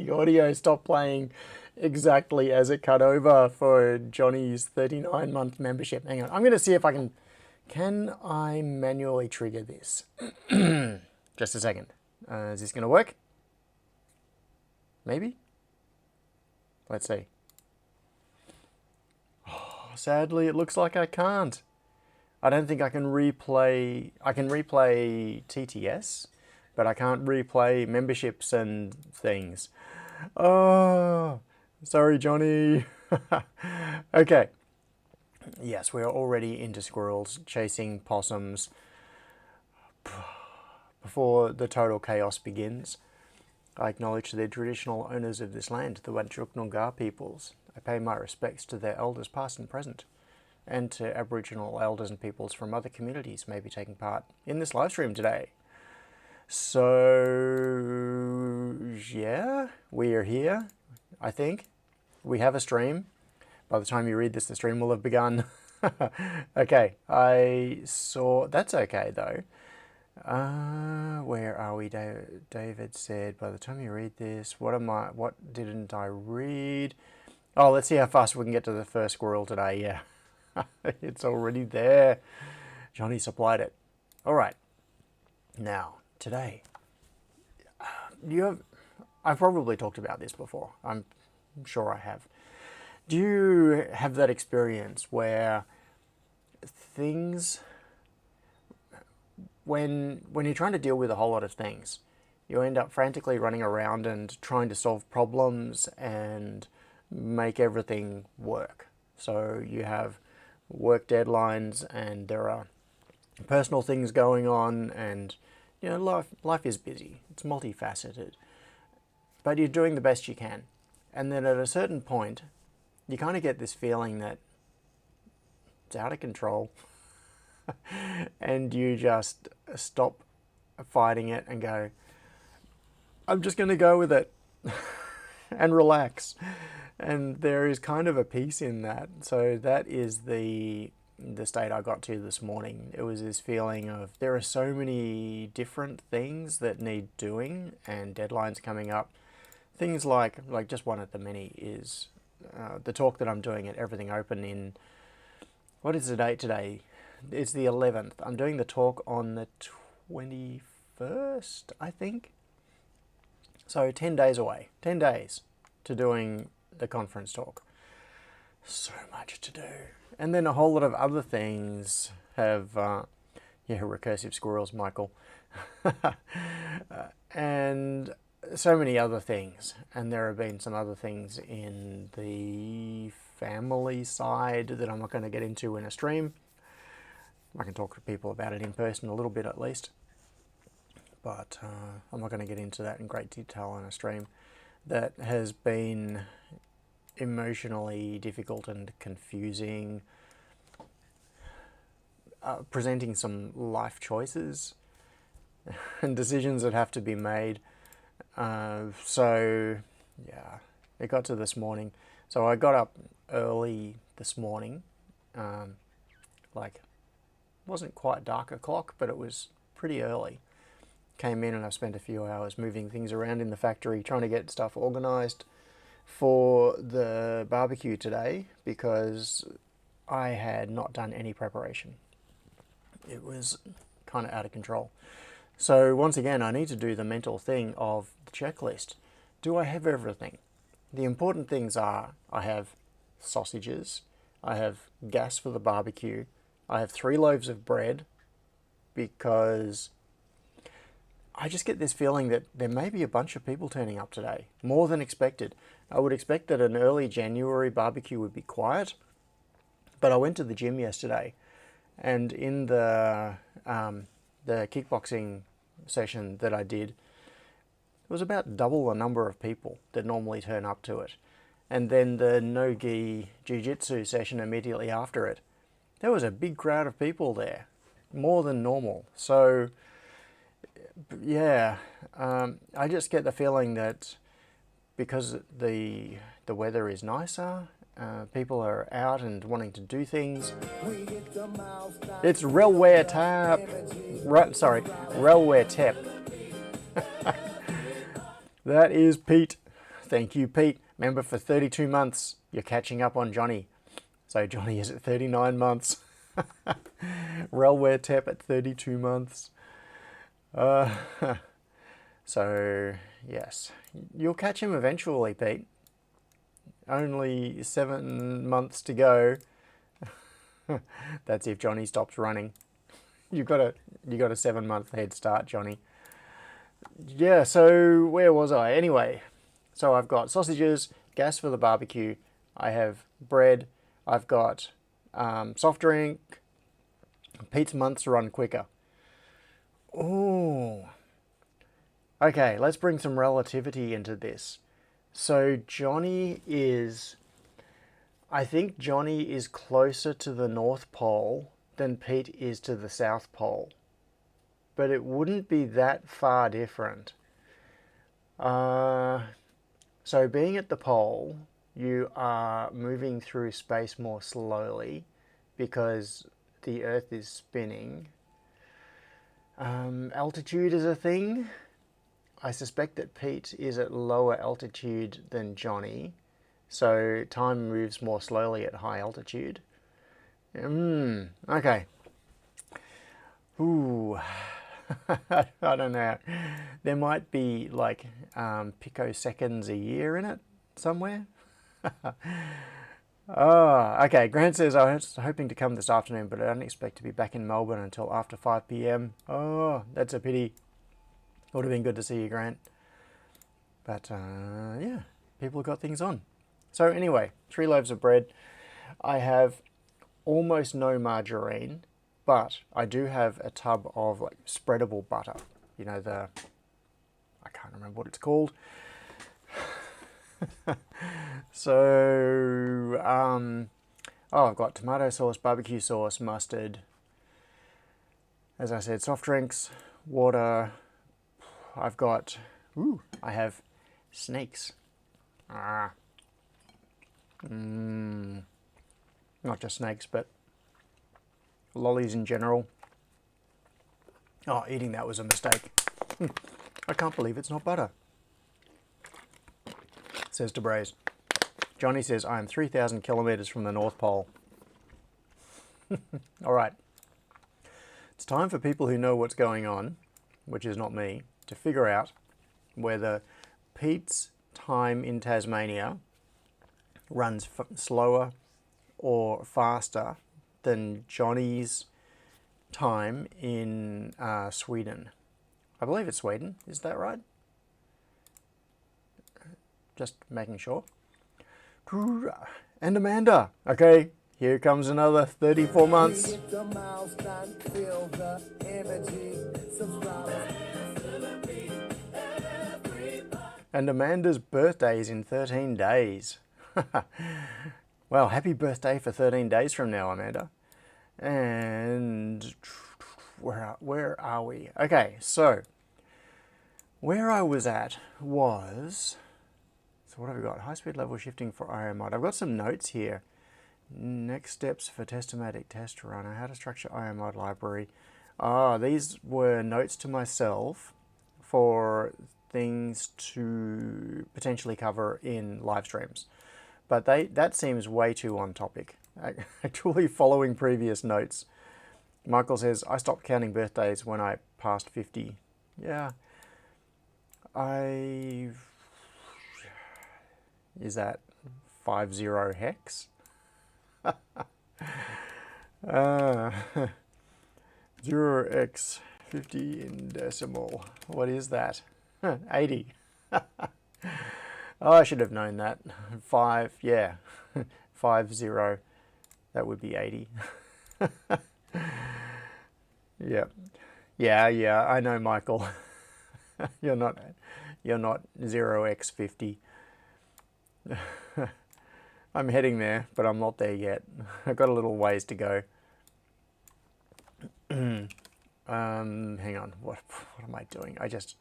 the audio stopped playing exactly as it cut over for Johnny's 39-month membership. Hang on, I'm going to see if I can... Can I manually trigger this? Just a second. Is this going to work? Maybe? Let's see. Oh, sadly, it looks like I can't. I don't think I can replay... I can replay TTS, but I can't replay memberships and things. Oh, sorry, Johnny. Okay. Yes, we're already into squirrels, chasing possums. Before the total chaos begins, I acknowledge the traditional owners of this land, the Whadjuk Noongar peoples. I pay my respects to their elders past and present, and to Aboriginal elders and peoples from other communities may be taking part in this live stream today. So, yeah, we are here, I think. We have a stream. By the time you read this, the stream will have begun. Okay, I saw... That's okay, though. Where are we? David said, by the time you read this, what didn't I read? Oh, let's see how fast we can get to the first squirrel today. Yeah, it's already there. Johnny supplied it. All right. Now, today, I've probably talked about this before. I'm sure I have. Do you have that experience where things, when you're trying to deal with a whole lot of things, you end up frantically running around and trying to solve problems and make everything work? So you have work deadlines and there are personal things going on, and you know, life is busy. It's multifaceted, but you're doing the best you can. And then at a certain point, you kind of get this feeling that it's out of control and you just stop fighting it and go, I'm just going to go with it and relax. And there is kind of a peace in that. So that is the state I got to this morning. It was this feeling of there are so many different things that need doing and deadlines coming up. Things like just one of the many is the talk that I'm doing at Everything Open in, what is the date today? It's the 11th. I'm doing the talk on the 21st, I think. So 10 days away. 10 days to doing the conference talk. So much to do. And then a whole lot of other things have, yeah, recursive squirrels, Michael. And so many other things. And there have been some other things in the family side that I'm not going to get into in a stream. I can talk to people about it in person a little bit at least. But I'm not going to get into that in great detail in a stream. That has been emotionally difficult and confusing. Presenting some life choices and decisions that have to be made. So, yeah, it got to this morning. So I got up early this morning, like, wasn't quite dark o'clock, but it was pretty early. Came in and I spent a few hours moving things around in the factory, trying to get stuff organised for the barbecue today, because I had not done any preparation. It was kind of out of control. So once again, I need to do the mental thing of the checklist. Do I have everything? The important things are, I have sausages, I have gas for the barbecue, I have 3 loaves of bread, because I just get this feeling that there may be a bunch of people turning up today, more than expected. I would expect that an early January barbecue would be quiet, but I went to the gym yesterday, and in the kickboxing session that I did, it was about double the number of people that normally turn up to it. And then the no-gi jiu-jitsu session immediately after it, there was a big crowd of people there, more than normal. So, yeah, I just get the feeling that because the weather is nicer, people are out and wanting to do things. It's railway tap. Railway tap. That is Pete Thank you, Pete. Remember, for 32 months, you're catching up on Johnny. So Johnny is at 39 months. Relware Tep at 32 months. So, yes. You'll catch him eventually, Pete. Only 7 months to go. That's if Johnny stops running. You got a 7-month head start, Johnny. Yeah, so where was I? Anyway, so I've got sausages, gas for the barbecue, I have bread, I've got soft drink. Pete's months run quicker. Ooh. Okay, let's bring some relativity into this. So I think Johnny is closer to the North Pole than Pete is to the South Pole. But it wouldn't be that far different. So being at the pole, you are moving through space more slowly because the Earth is spinning. Altitude is a thing. I suspect that Pete is at lower altitude than Johnny, so time moves more slowly at high altitude. Okay. Ooh. I don't know. There might be like picoseconds a year in it somewhere. Oh, okay. Grant says, I was hoping to come this afternoon, but I don't expect to be back in Melbourne until after 5 p.m. Oh, that's a pity. Would have been good to see you, Grant. But yeah, people have got things on. So anyway, 3 loaves of bread. I have almost no margarine, but I do have a tub of like spreadable butter. You know, I can't remember what it's called. So, I've got tomato sauce, barbecue sauce, mustard. As I said, soft drinks, water. I've got, I have snakes. Not just snakes, but lollies in general. Oh, eating that was a mistake. I can't believe it's not butter. Says DeBraze. Johnny says, I am 3,000 kilometers from the North Pole. All right. It's time for people who know what's going on, which is not me, to figure out whether Pete's time in Tasmania runs slower or faster than Johnny's time in Sweden. I believe it's Sweden. Is that right? Just making sure. And Amanda. Okay, here comes another 34 months. And Amanda's birthday is in 13 days. Well, happy birthday for 13 days from now, Amanda. And where are we? Okay, so where I was at was, so what have we got? High-speed level shifting for IO mod. I've got some notes here. Next steps for Testomatic Test Runner. How to structure IO mod library. These were notes to myself for things to potentially cover in live streams. But that seems way too on topic. Actually following previous notes. Michael says, I stopped counting birthdays when I passed 50. Yeah. Is that 50 hex? 0x 50 in decimal. What is that? 80. Oh, I should have known that. 5, yeah. 50. That would be 80. Yep. Yeah, I know, Michael. You're not 0x50. I'm heading there, but I'm not there yet. I've got a little ways to go. Hang on, what am I doing? I just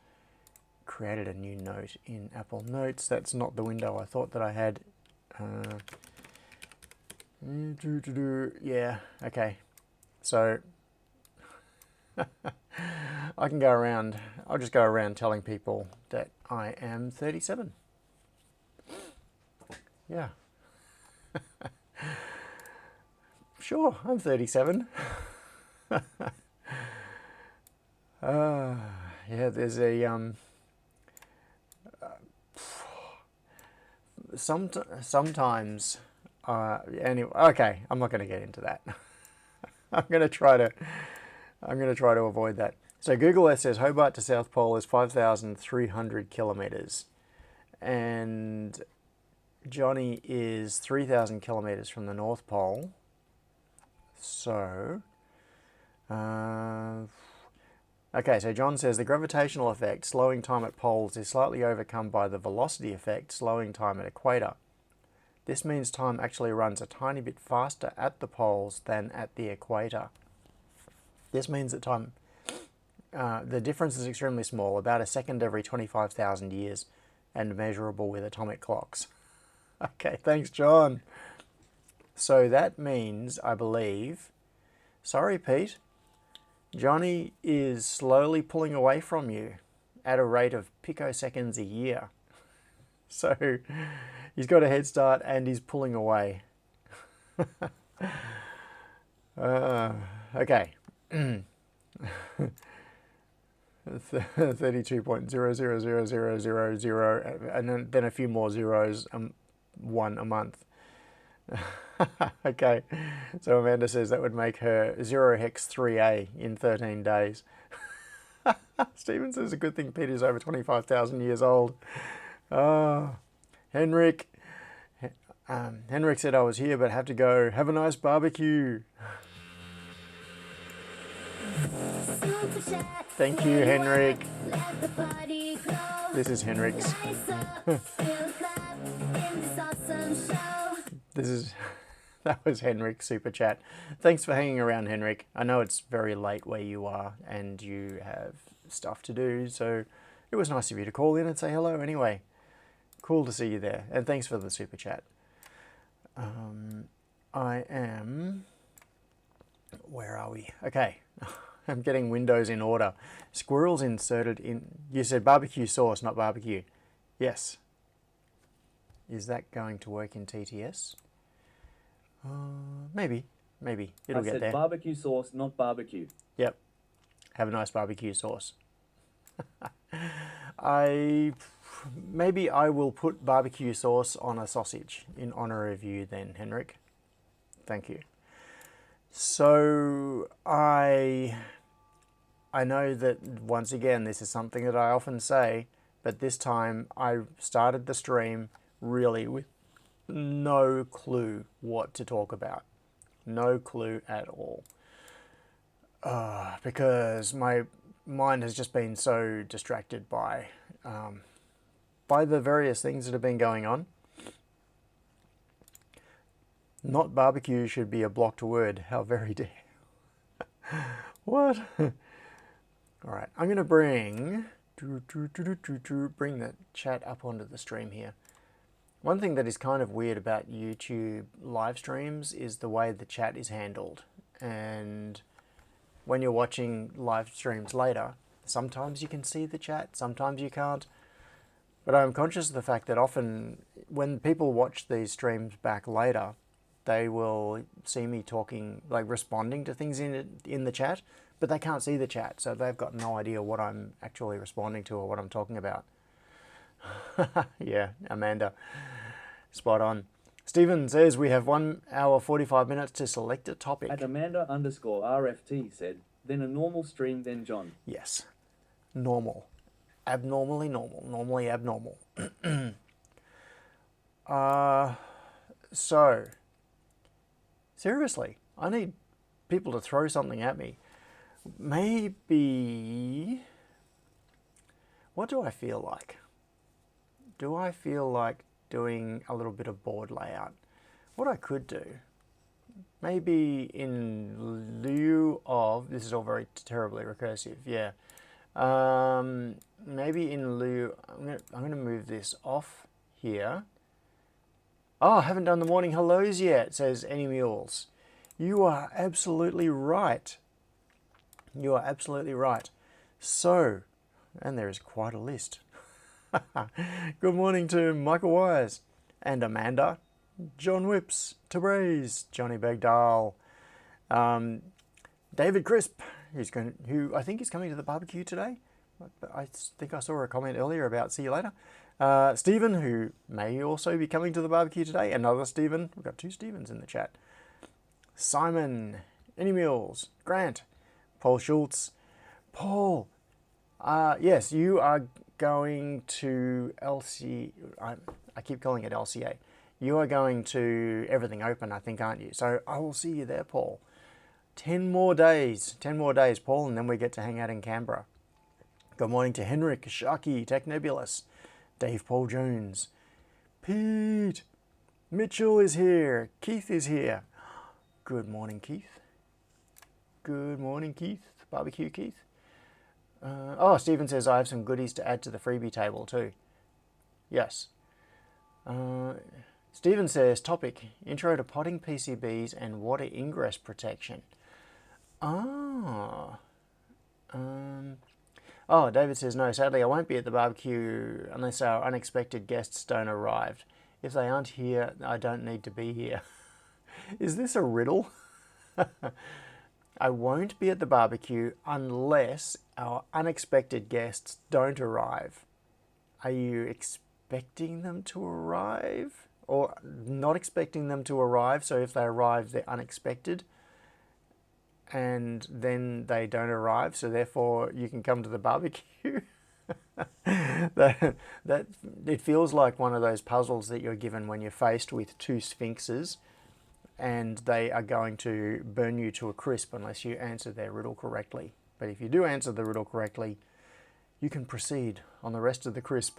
created a new note in Apple Notes. That's not the window I thought that I had. Yeah, okay. So I can go around, I'll just go around telling people that I am 37. Yeah. Sure, I'm 37. Yeah, there's a sometimes anyway. Okay, I'm not going to get into that. I'm going to try to avoid that. So Google Earth says Hobart to South Pole is 5,300 kilometers, and Johnny is 3,000 kilometers from the North Pole. So, okay, so John says the gravitational effect, slowing time at poles, is slightly overcome by the velocity effect, slowing time at equator. This means time actually runs a tiny bit faster at the poles than at the equator. This means that time, the difference is extremely small, about a second every 25,000 years, and measurable with atomic clocks. Okay, thanks, John. So that means, I believe, sorry, Pete, Johnny is slowly pulling away from you at a rate of picoseconds a year. So he's got a head start and he's pulling away. Okay. 32.000000, and then a few more zeros, one a month. Okay, so Amanda says that would make her 0 hex 3a in 13 days. Stephen says a good thing Peter's over 25,000 years old. Henrik said I was here but have to go. Have a nice barbecue. Thank you, Henrik. This is Henrik's. That was Henrik's super chat. Thanks for hanging around, Henrik. I know it's very late where you are and you have stuff to do, so it was nice of you to call in and say hello anyway. Cool to see you there, and thanks for the super chat. Where are we? Okay. I'm getting windows in order. Squirrels inserted in... You said barbecue sauce, not barbecue. Yes. Is that going to work in TTS? Maybe. It'll get there. I said barbecue sauce, not barbecue. Yep. Have a nice barbecue sauce. Maybe I will put barbecue sauce on a sausage in honor of you then, Henrik. Thank you. So I know that, once again, this is something that I often say, but this time I started the stream really with no clue what to talk about. No clue at all. Because my mind has just been so distracted by the various things that have been going on. Not barbecue should be a blocked word. How very dare. What? All right, I'm going to bring the chat up onto the stream here. One thing that is kind of weird about YouTube live streams is the way the chat is handled. And when you're watching live streams later, sometimes you can see the chat, sometimes you can't. But I'm conscious of the fact that often when people watch these streams back later, they will see me talking, like responding to things in the chat, but they can't see the chat, so they've got no idea what I'm actually responding to or what I'm talking about. Yeah, Amanda, spot on. Stephen says we have 1 hour 45 minutes to select a topic. At Amanda_RFT said, then a normal stream, then John. Yes, normal. Abnormally normal, normally abnormal. So, seriously, I need people to throw something at me. Maybe, what do I feel like? Do I feel like doing a little bit of board layout? What I could do, maybe in lieu of, this is all very terribly recursive, yeah. Maybe in lieu, I'm gonna move this off here. Oh, I haven't done the morning hellos yet, says Any Mules. You are absolutely right. You are absolutely right. So, and there is quite a list. Good morning to Michael Wise, and Amanda. John Whips, Tabraze, Johnny Begdal, David Crisp, who I think is coming to the barbecue today. I think I saw a comment earlier about see you later. Stephen, who may also be coming to the barbecue today. Another Stephen. We've got two Stephens in the chat. Simon, Any Mills, Grant, Paul Schultz. Paul, yes, you are going to LC. I keep calling it LCA. You are going to Everything Open, I think, aren't you? So I will see you there, Paul. 10 more days, Paul, and then we get to hang out in Canberra. Good morning to Henrik, Sharky, Tech Nebulous, Dave Paul Jones, Pete, Mitchell is here, Keith is here. Good morning, Keith. Good morning, Keith. Barbecue Keith. Stephen says I have some goodies to add to the freebie table too. Yes. Stephen says, topic, intro to potting PCBs and water ingress protection. David says, no, sadly I won't be at the barbecue unless our unexpected guests don't arrive. If they aren't here, I don't need to be here. Is this a riddle? I won't be at the barbecue unless our unexpected guests don't arrive. Are you expecting them to arrive? Or not expecting them to arrive, so if they arrive, they're unexpected, and then they don't arrive, so therefore you can come to the barbecue? that it feels like one of those puzzles that you're given when you're faced with two sphinxes, and they are going to burn you to a crisp unless you answer their riddle correctly. But if you do answer the riddle correctly, you can proceed on the rest of the crisp.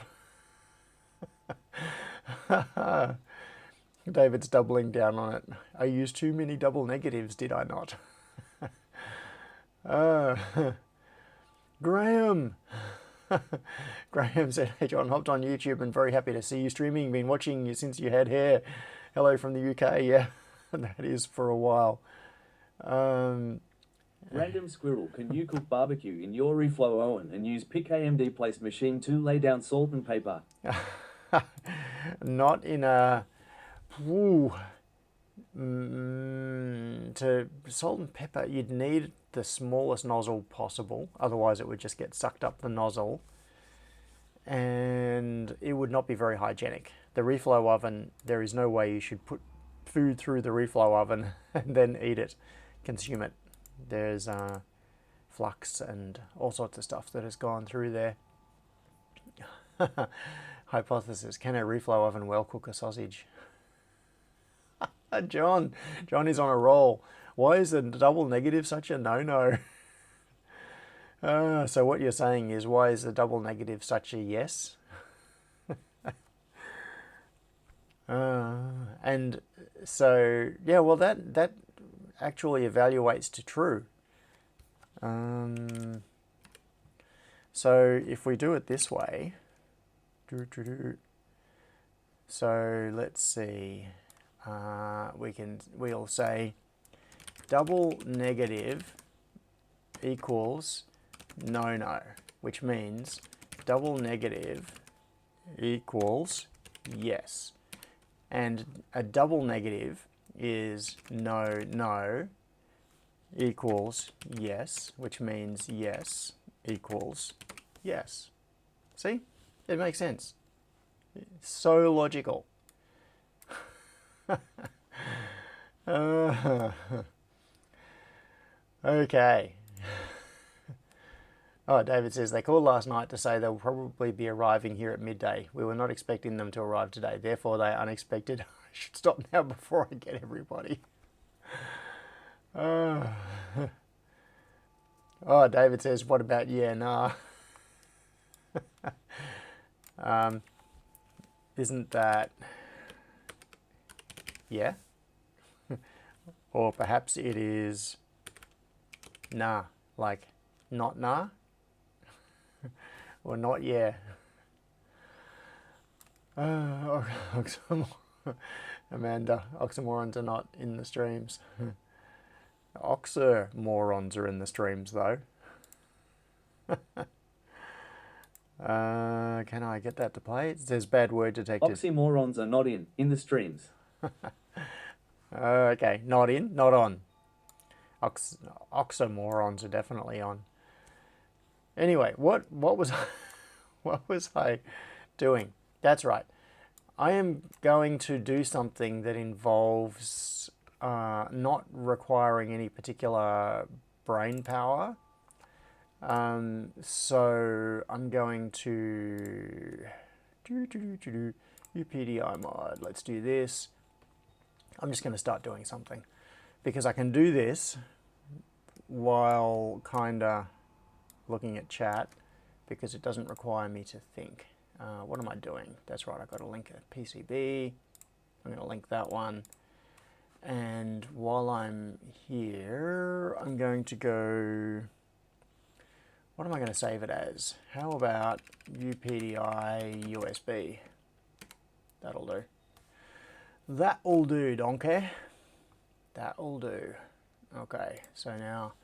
David's doubling down on it. I used too many double negatives, did I not? Graham. Graham said, hey John, hopped on YouTube and very happy to see you streaming. Been watching you since you had hair. Hello from the UK. Yeah, that is for a while. Random Squirrel, can you cook barbecue in your reflow oven and use Pick AMD place machine to lay down salt and pepper? Not in a... to salt and pepper, you'd need the smallest nozzle possible. Otherwise, it would just get sucked up the nozzle. And it would not be very hygienic. The reflow oven, there is no way you should put food through the reflow oven and then eat it, consume it. There's flux and all sorts of stuff that has gone through there. Hypothesis, can a reflow oven well cook a sausage? John is on a roll. Why is the double negative such a no-no? So what you're saying is, why is the double negative such a yes? And so, yeah, well, that actually evaluates to true. So if we do it this way, so let's see, we'll say double negative equals no, which means double negative equals yes. And a double negative is no equals yes, which means yes equals yes. See? It makes sense. It's so logical. Okay. Oh, David says, they called last night to say they'll probably be arriving here at midday. We were not expecting them to arrive today. Therefore, they are unexpected. I should stop now before I get everybody. Oh, David says, what about, yeah, nah. Isn't that, yeah? Or perhaps it is nah, like not nah, or not yeah. Amanda, oxymorons are not in the streams. Oxymorons are in the streams though. Can I get that to play? It says bad word detected. Oxymorons are not in the streams. Okay, not in, not on. Oxymorons are definitely on. Anyway, what was what was I doing? That's right. I am going to do something that involves not requiring any particular brain power. So I'm going to UPDI mod. Let's do this. I'm just going to start doing something because I can do this while kind of looking at chat because it doesn't require me to think. What am I doing? That's right, I've got to link a PCB. I'm going to link that one. And while I'm here, I'm going to go, what am I going to save it as? How about UPDI USB? That'll do. That'll do, donkey. That'll do. Okay, so now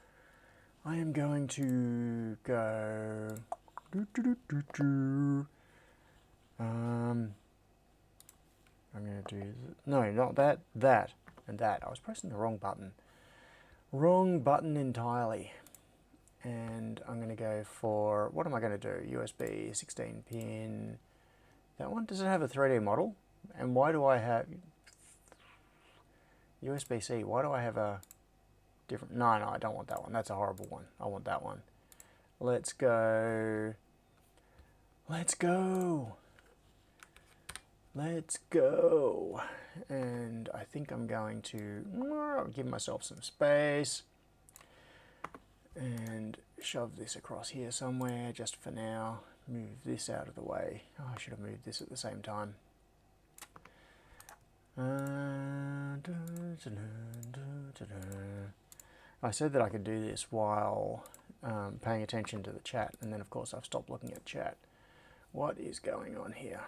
I am going to go. I'm going to do, no, not that, that, and that. I was pressing the wrong button. Wrong button entirely. And I'm going to go for, what am I going to do? USB 16 pin. That one, does it have a 3D model? And why do I have USB-C? Why do I have a different, no, I don't want that one. That's a horrible one. I want that one. Let's go. Let's go. Let's go. And I think I'm going to give myself some space and shove this across here somewhere just for now. Move this out of the way. Oh, I should have moved this at the same time. I said that I could do this while paying attention to the chat, and then of course I've stopped looking at chat. What is going on here?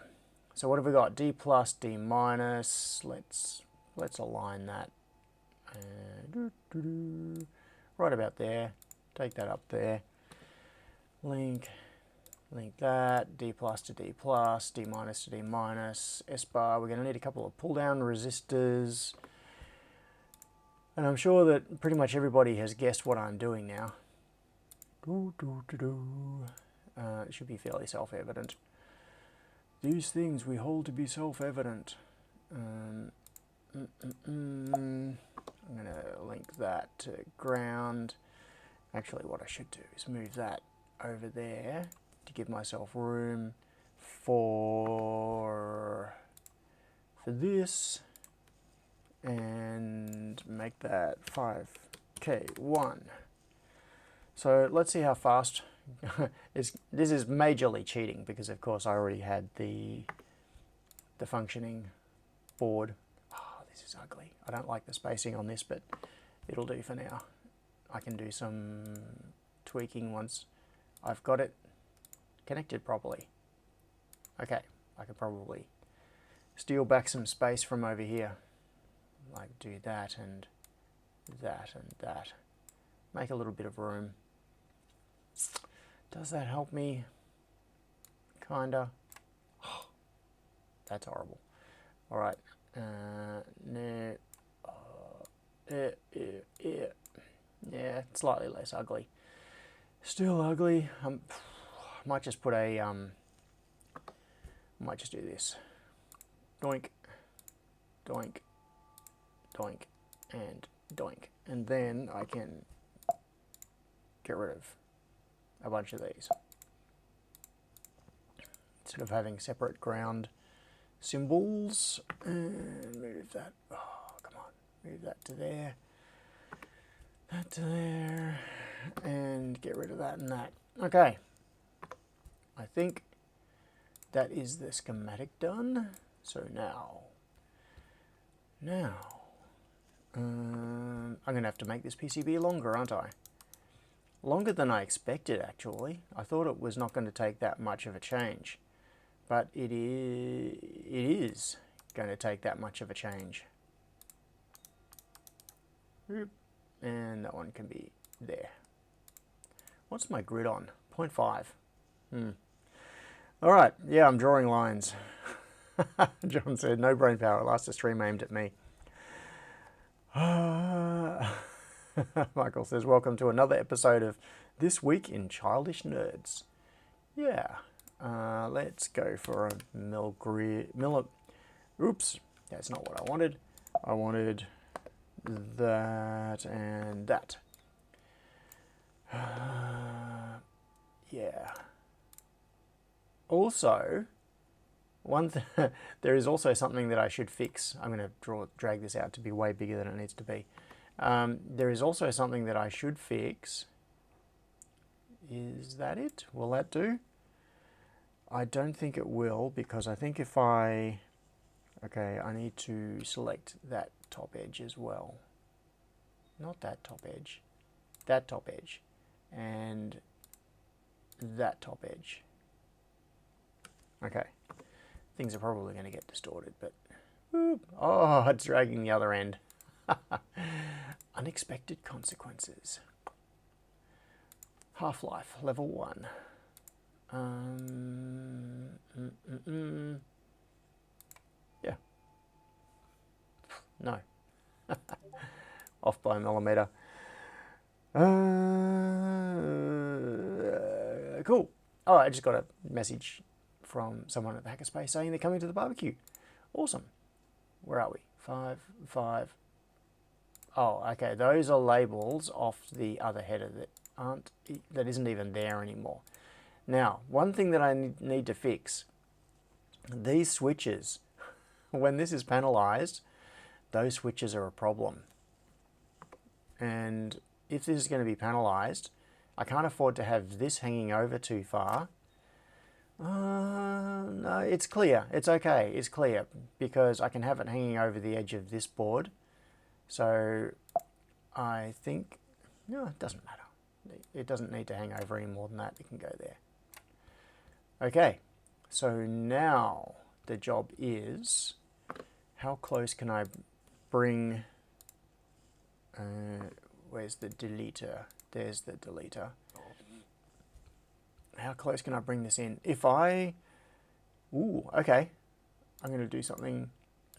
So what have we got? D plus, D minus. Let's align that. Right about there. Take that up there. Link that. D plus to D plus, D minus to D minus. S bar. We're going to need a couple of pull down resistors. And I'm sure that pretty much everybody has guessed what I'm doing now. It should be fairly self-evident. These things we hold to be self-evident. I'm going to link that to ground. Actually, what I should do is move that over there to give myself room for this, and make that 5K1. So let's see how fast. This is majorly cheating because of course I already had the functioning board. Oh, this is ugly. I don't like the spacing on this, but it'll do for now. I can do some tweaking once I've got it connected properly. Okay, I could probably steal back some space from over here. Like do that and that and that. Make a little bit of room. Does that help me? Kinda. Oh, that's horrible. All right. Yeah, slightly less ugly. Still ugly. Might just put a might just do this. Doink, doink, doink, and doink, and then I can get rid of a bunch of these instead of having separate ground symbols. And move that. Oh, come on, move that to there. That to there, and get rid of that and that. Okay, I think that is the schematic done. So now I'm going to have to make this PCB longer, aren't I? Longer than I expected, actually. I thought it was not going to take that much of a change, but it is going to take that much of a change. And that one can be there. What's my grid on? 0.5. All right, yeah, I'm drawing lines. John said, no brain power at last, a stream aimed at me. Michael says, welcome to another episode of This Week in Childish Nerds. Yeah, let's go for a oops, that's not what I wanted. I wanted that and that. Yeah. Also, there is also something that I should fix. I'm going to drag this out to be way bigger than it needs to be. There is also something that I should fix. Is that it? Will that do? I don't think it will, because I think if I... Okay, I need to select that top edge as well. Not that top edge. That top edge. And that top edge. Okay. Things are probably going to get distorted, but... Whoop. Oh, it's dragging the other end. Unexpected consequences. Half-Life, level 1. Yeah. No. Off by a millimeter. Cool. Oh, I just got a message from someone at the Hackerspace saying they're coming to the barbecue. Awesome. Where are we? 5, 5. Oh, okay. Those are labels off the other header that isn't even there anymore. Now, one thing that I need to fix, these switches, when this is panelized, those switches are a problem. And if this is going to be panelized, I can't afford to have this hanging over too far. No, it's clear. It's okay. It's clear because I can have it hanging over the edge of this board. So I think, no, it doesn't matter. It doesn't need to hang over any more than that. It can go there. Okay, so now the job is, how close can I bring, where's the deleter? There's the deleter. How close can I bring this in? If I, okay, I'm going to do something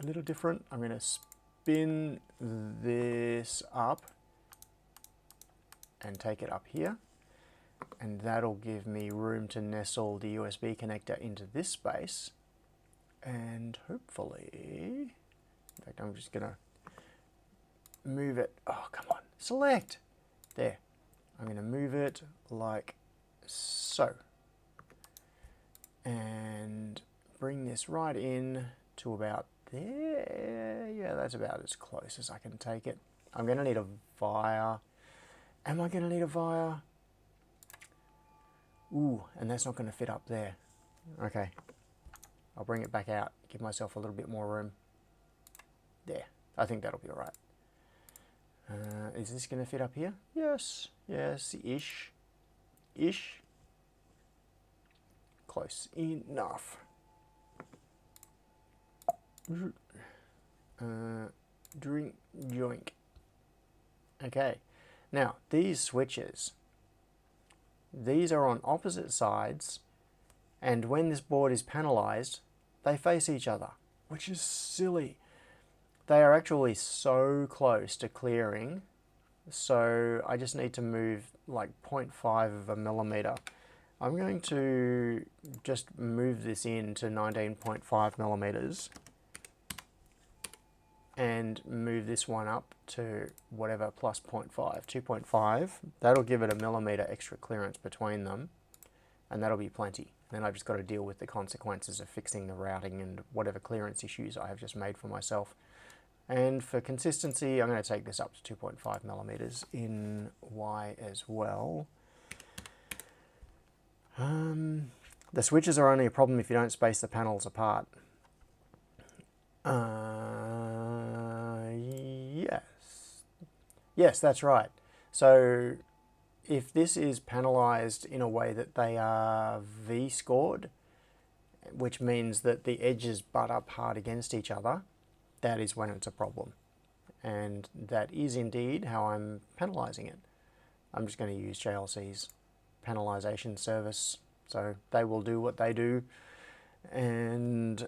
a little different. I'm going to spin this up and take it up here. And that'll give me room to nestle the USB connector into this space. And hopefully, in fact, I'm just going to move it. Oh, come on, select. There. I'm going to move it like so. And bring this right in to about there. Yeah, that's about as close as I can take it. I'm going to need a via. Am I going to need a via? Ooh, and that's not going to fit up there. Okay. I'll bring it back out. Give myself a little bit more room. There. I think that'll be all right. Is this going to fit up here? Yes. Yes, ish. Ish. Close enough. Drink, joink. Okay. Now, these switches, these are on opposite sides, and when this board is panelized, they face each other, which is silly. They are actually so close to clearing, so I just need to move like 0.5 of a millimeter. I'm going to just move this in to 19.5 millimeters and move this one up to whatever, plus 0.5, 2.5. That'll give it a millimeter extra clearance between them, and that'll be plenty. Then I've just got to deal with the consequences of fixing the routing and whatever clearance issues I have just made for myself. And for consistency, I'm going to take this up to 2.5 millimeters in Y as well. The switches are only a problem if you don't space the panels apart. Yes, that's right. So if this is panelized in a way that they are V-scored, which means that the edges butt up hard against each other, that is when it's a problem. And that is indeed how I'm panelizing it. I'm just going to use JLC's panelization service So they will do what they do. And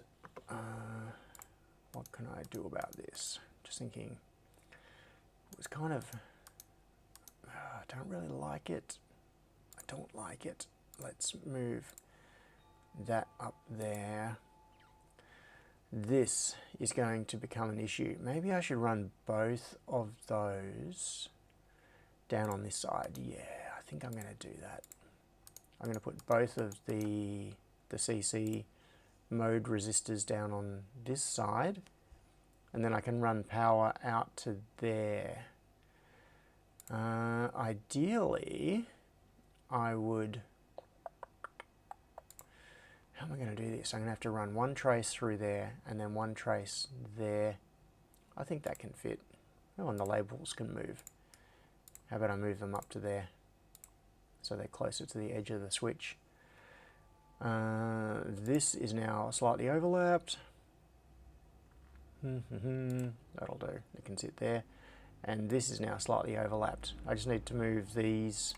what can I do about this? Just thinking, it was kind of, I don't really like it. I don't like it. Let's move that up there. This is going to become an issue. Maybe I should run both of those down on this side. Yeah, I think I'm going to do that. I'm going to put both of the CC mode resistors down on this side, and then I can run power out to there. Ideally, I would... How am I going to do this? I'm going to have to run one trace through there and then one trace there. I think that can fit. Oh, and the labels can move. How about I move them up to there so they're closer to the edge of the switch. This is now slightly overlapped. That'll do. It can sit there. And this is now slightly overlapped. I just need to move these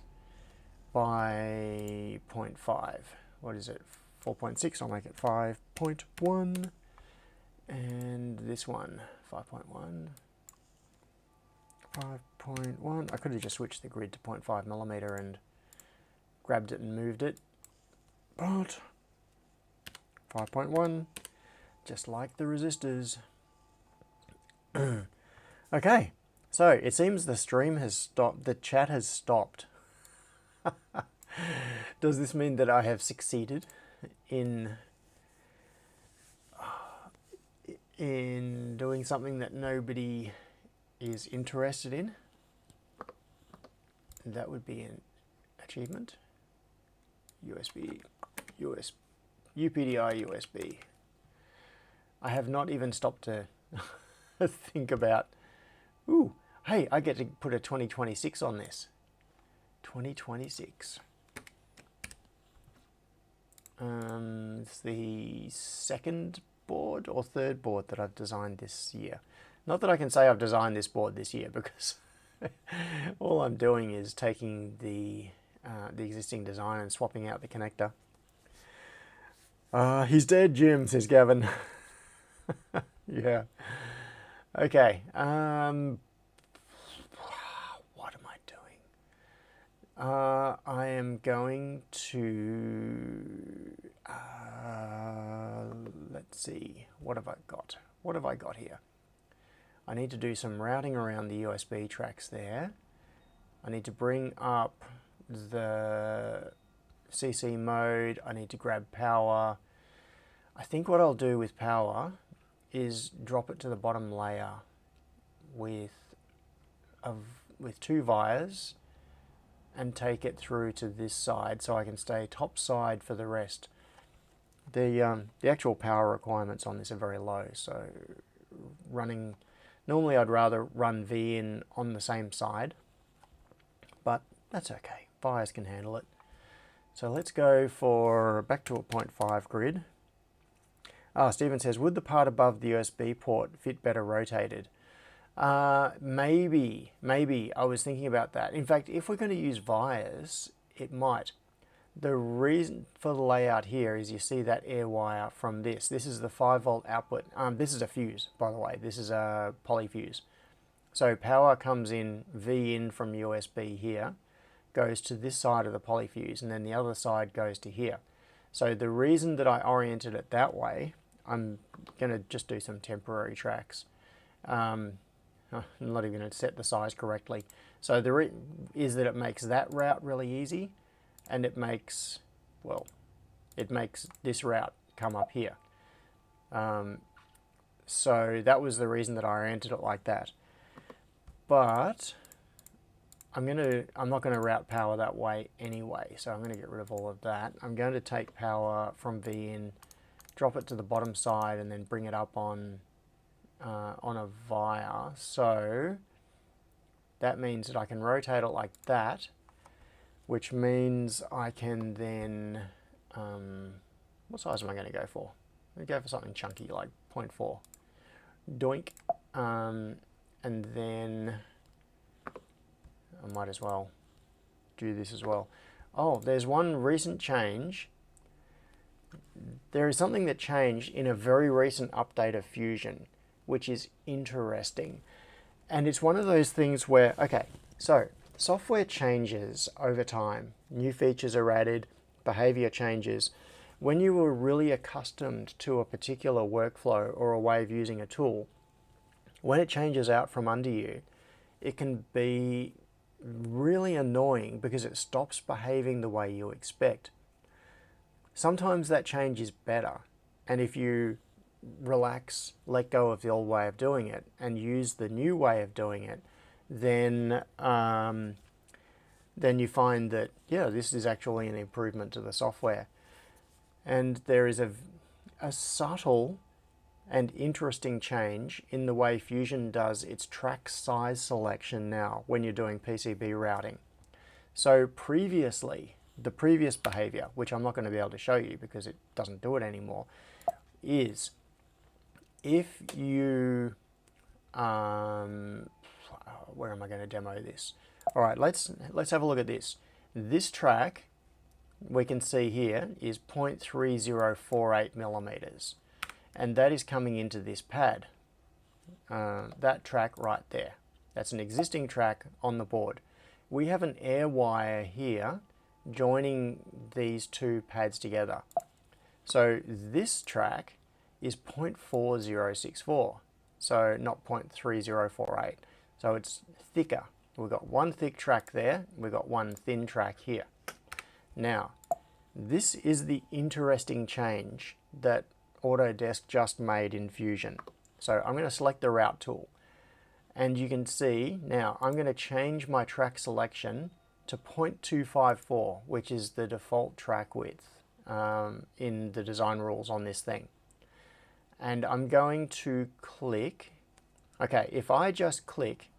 by 0.5. What is it? 4.6. I'll make it 5.1. And this one, 5.1. 5.1. I could have just switched the grid to 0.5 millimeter and grabbed it and moved it. But 5.1, just like the resistors. Okay, so it seems the stream has stopped, the chat has stopped. Does this mean that I have succeeded in doing something that nobody is interested in? That would be an achievement. USB, UPDI, USB. I have not even stopped to think about, ooh, hey, I get to put a 2026 on this. 2026. It's the second board or third board that I've designed this year. Not that I can say I've designed this board this year, because all I'm doing is taking the existing design and swapping out the connector. He's dead, Jim, says Gavin. Yeah. Okay. What am I doing? I am going to... let's see. What have I got? What have I got here? I need to do some routing around the USB tracks there. I need to bring up the CC mode. I need to grab power. I think what I'll do with power is drop it to the bottom layer with 2 vias and take it through to this side so I can stay top side for the rest. The actual power requirements on this are very low, so running, normally I'd rather run V in on the same side, but that's okay. Vias can handle it. So let's go for back to a 0.5 grid. Stephen says, would the part above the USB port fit better rotated? Maybe. I was thinking about that. In fact, if we're going to use vias, it might. The reason for the layout here is you see that air wire from this. This is the 5 volt output. This is a fuse, by the way. This is a poly fuse. So power comes in, V in from USB here, goes to this side of the poly fuse, and then the other side goes to here. So the reason that I oriented it that way, I'm going to just do some temporary tracks. I'm not even going to set the size correctly. So the is that it makes that route really easy, and it makes, well, it makes this route come up here. So that was the reason that I oriented it like that. But I'm not going to route power that way anyway, so I'm going to get rid of all of that. I'm going to take power from V in, drop it to the bottom side, and then bring it up on a via. So that means that I can rotate it like that, which means I can then, what size am I going to go for? I'm going to go for something chunky like 0.4. Doink. And then I might as well do this as well. oh, there's one recent change. There is something that changed in a very recent update of Fusion, which is interesting. And it's one of those things where, okay, so software changes over time. New features are added, behavior changes. When you were really accustomed to a particular workflow or a way of using a tool, when it changes out from under you, it can be really annoying because it stops behaving the way you expect. Sometimes that change is better, and if you relax, let go of the old way of doing it, and use the new way of doing it, then you find that, yeah, this is actually an improvement to the software. And there is a subtle and interesting change in the way Fusion does its track size selection now when you're doing PCB routing. So previously, the previous behavior, which I'm not going to be able to show you because it doesn't do it anymore, is if you, where am I going to demo this? All right, let's have a look at this. This track, we can see here, is 0.3048 millimeters. And that is coming into this pad, that track right there. That's an existing track on the board. We have an air wire here joining these two pads together. So this track is 0.4064, so not 0.3048. So it's thicker. We've got one thick track there, we've got one thin track here. Now, this is the interesting change that Autodesk just made in Fusion. So I'm going to select the route tool, and you can see now I'm going to change my track selection to 0.254, which is the default track width in the design rules on this thing. And I'm going to click, okay, if I just click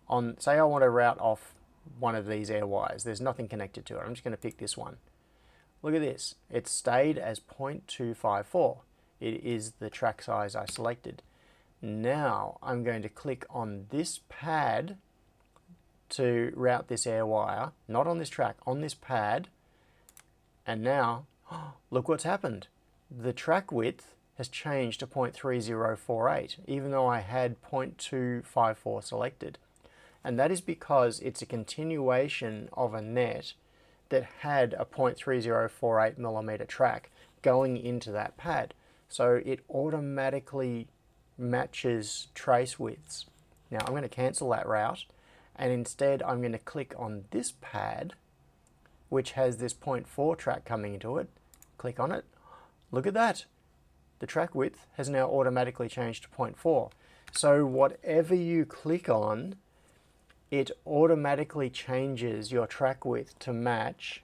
on, say I want to route off one of these air wires, there's nothing connected to it, I'm just going to pick this one. Look at this, it stayed as 0.254. It is the track size I selected. Now I'm going to click on this pad to route this air wire, not on this track, on this pad, and now, look what's happened. The track width has changed to 0.3048, even though I had 0.254 selected. And that is because it's a continuation of a net that had a 0.3048 millimeter track going into that pad. So it automatically matches trace widths. Now I'm going to cancel that route, and instead I'm going to click on this pad, which has this 0.4 track coming into it. Click on it. Look at that. The track width has now automatically changed to 0.4. So whatever you click on, it automatically changes your track width to match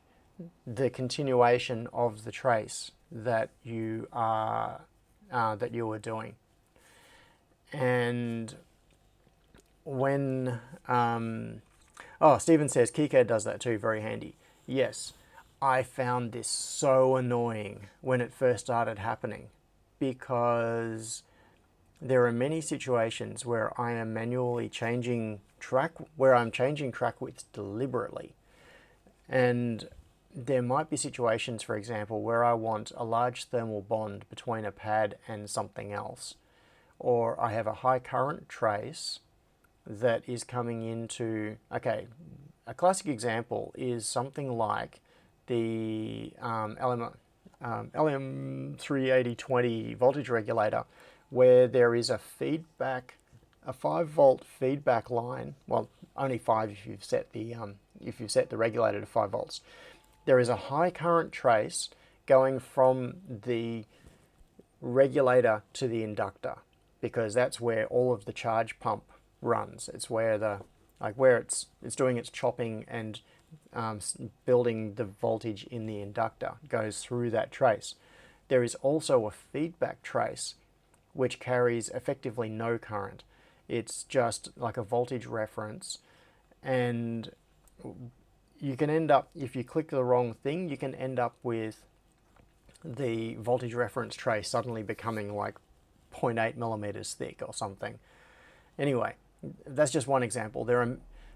the continuation of the trace that you are doing. And when Stephen says KiCad does that too, very handy. Yes, I found this so annoying when it first started happening, because there are many situations where I am manually changing track widths deliberately. And there might be situations, for example, where I want a large thermal bond between a pad and something else. Or I have a high current trace that is coming into, okay, a classic example is something like the LM38020 voltage regulator, where there is a feedback, a 5-volt feedback line. Well, only 5 if you've set the regulator to 5 volts. There is a high current trace going from the regulator to the inductor, because that's where all of the charge pump runs. It's where it's doing its chopping and building the voltage in the inductor goes through that trace. There is also a feedback trace which carries effectively no current. It's just like a voltage reference, and you can end up, if you click the wrong thing, you can end up with the voltage reference trace suddenly becoming like 0.8 millimeters thick or something. Anyway, that's just one example.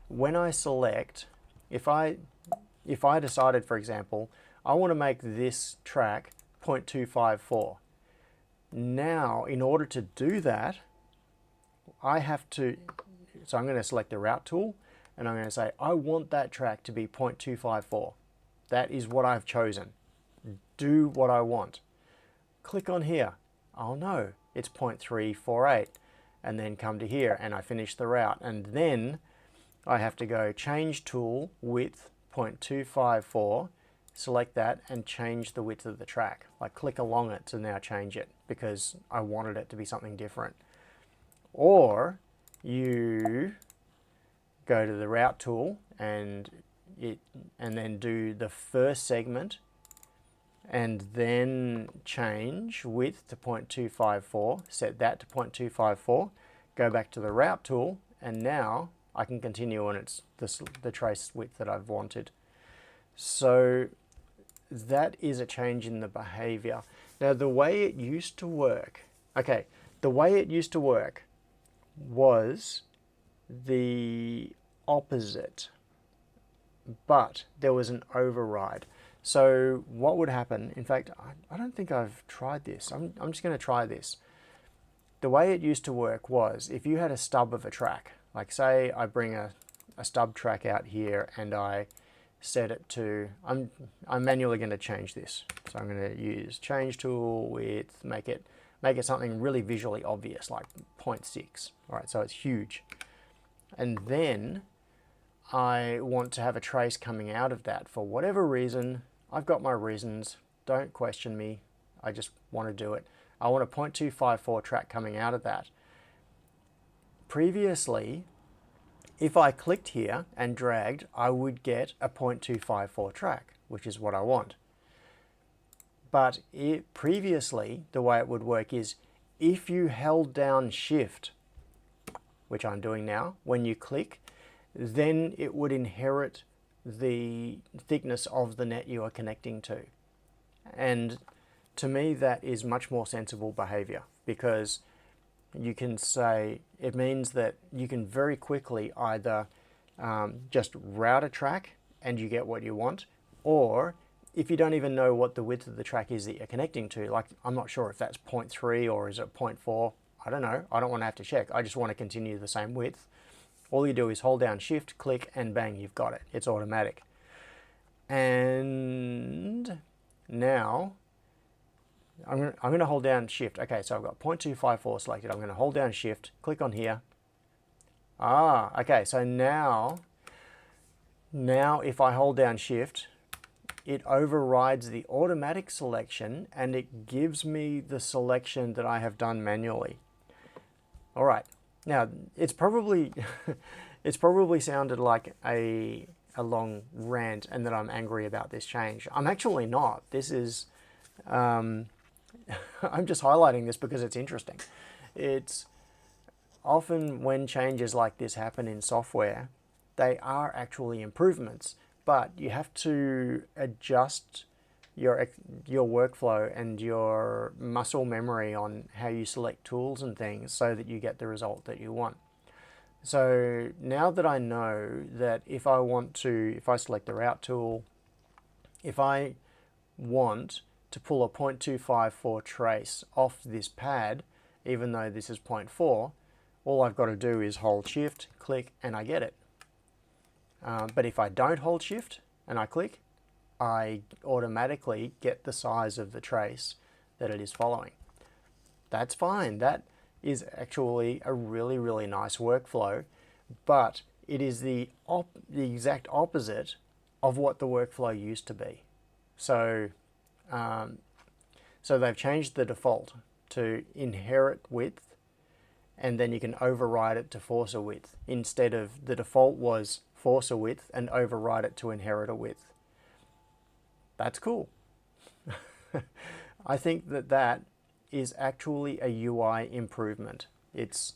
When I select, if I if I decided, for example, I want to make this track 0.254. Now, in order to do that, I have to, so I'm going to select the route tool and I'm going to say, I want that track to be 0.254. That is what I've chosen. Do what I want. Click on here. Oh no, it's 0.348. And then come to here and I finish the route. And then I have to go change tool width 0.254, select that and change the width of the track. I click along it to now change it because I wanted it to be something different. Or you go to the route tool and then do the first segment and then change width to 0.254, set that to 0.254, go back to the route tool, and now I can continue on the trace width that I've wanted. So that is a change in the behavior. Now the way it used to work, okay, the way it used to work was the opposite, but there was an override. So what would happen, in fact, I don't think I've tried this. I'm just going to try this. The way it used to work was if you had a stub of a track, like say I bring a stub track out here and I set it to, I'm manually going to change this. So I'm going to use change tool width, make it something really visually obvious, like 0.6. All right, so it's huge. And then I want to have a trace coming out of that for whatever reason. I've got my reasons, don't question me, I just want to do it. I want a 0.254 track coming out of that. Previously, if I clicked here and dragged, I would get a 0.254 track, which is what I want. But previously, the way it would work is if you held down Shift, which I'm doing now, when you click, then it would inherit the thickness of the net you are connecting to. And to me, that is much more sensible behavior because you can say, it means that you can very quickly either just route a track and you get what you want, or if you don't even know what the width of the track is that you're connecting to, like I'm not sure if that's 0.3 or is it 0.4, I don't know, I don't want to have to check, I just want to continue the same width. All you do is hold down Shift, click, and bang, you've got it. It's automatic. And now, I'm going to hold down Shift. Okay, so I've got 0.254 selected. I'm going to hold down Shift, click on here. Ah, okay, so now if I hold down Shift, it overrides the automatic selection and it gives me the selection that I have done manually. All right. Now, it's probably sounded like a long rant and that I'm angry about this change. I'm actually not. This is, I'm just highlighting this because it's interesting. It's often when changes like this happen in software, they are actually improvements, but you have to adjust your workflow and your muscle memory on how you select tools and things so that you get the result that you want. So now that I know that if I select the route tool, if I want to pull a 0.254 trace off this pad, even though this is 0.4, all I've got to do is hold Shift, click, and I get it. But if I don't hold Shift and I click, I automatically get the size of the trace that it is following. That's fine. That is actually a really, really nice workflow, but it is the exact opposite of what the workflow used to be. So, so they've changed the default to inherit width, and then you can override it to force a width, instead of the default was force a width and override it to inherit a width. That's cool. I think that is actually a UI improvement. It's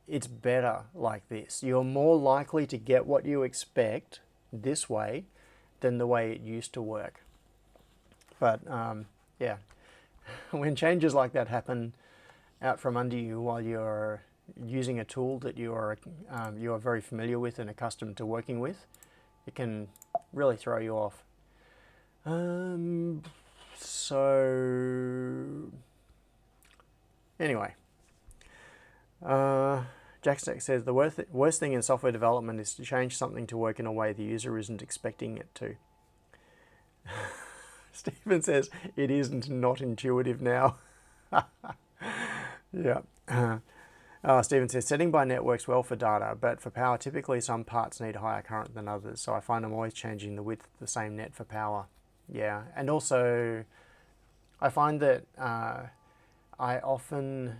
better like this. You're more likely to get what you expect this way than the way it used to work. But yeah, when changes like that happen out from under you while you're using a tool that you are very familiar with and accustomed to working with, it can really throw you off. So anyway, Jackstack says the worst thing in software development is to change something to work in a way the user isn't expecting it to. Stephen says it isn't not intuitive now. Yeah. Stephen says setting by net works well for data, but for power, typically some parts need higher current than others, so I find I'm always changing the width of the same net for power. Yeah, and also I find that I often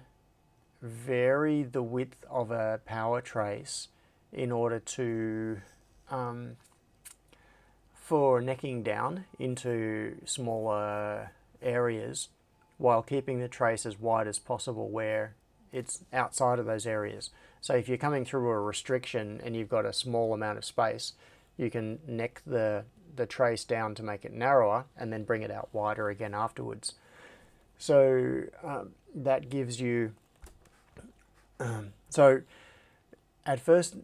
vary the width of a power trace in order to for necking down into smaller areas while keeping the trace as wide as possible where it's outside of those areas. So if you're coming through a restriction and you've got a small amount of space, you can neck the trace down to make it narrower and then bring it out wider again afterwards. So that gives you, so at first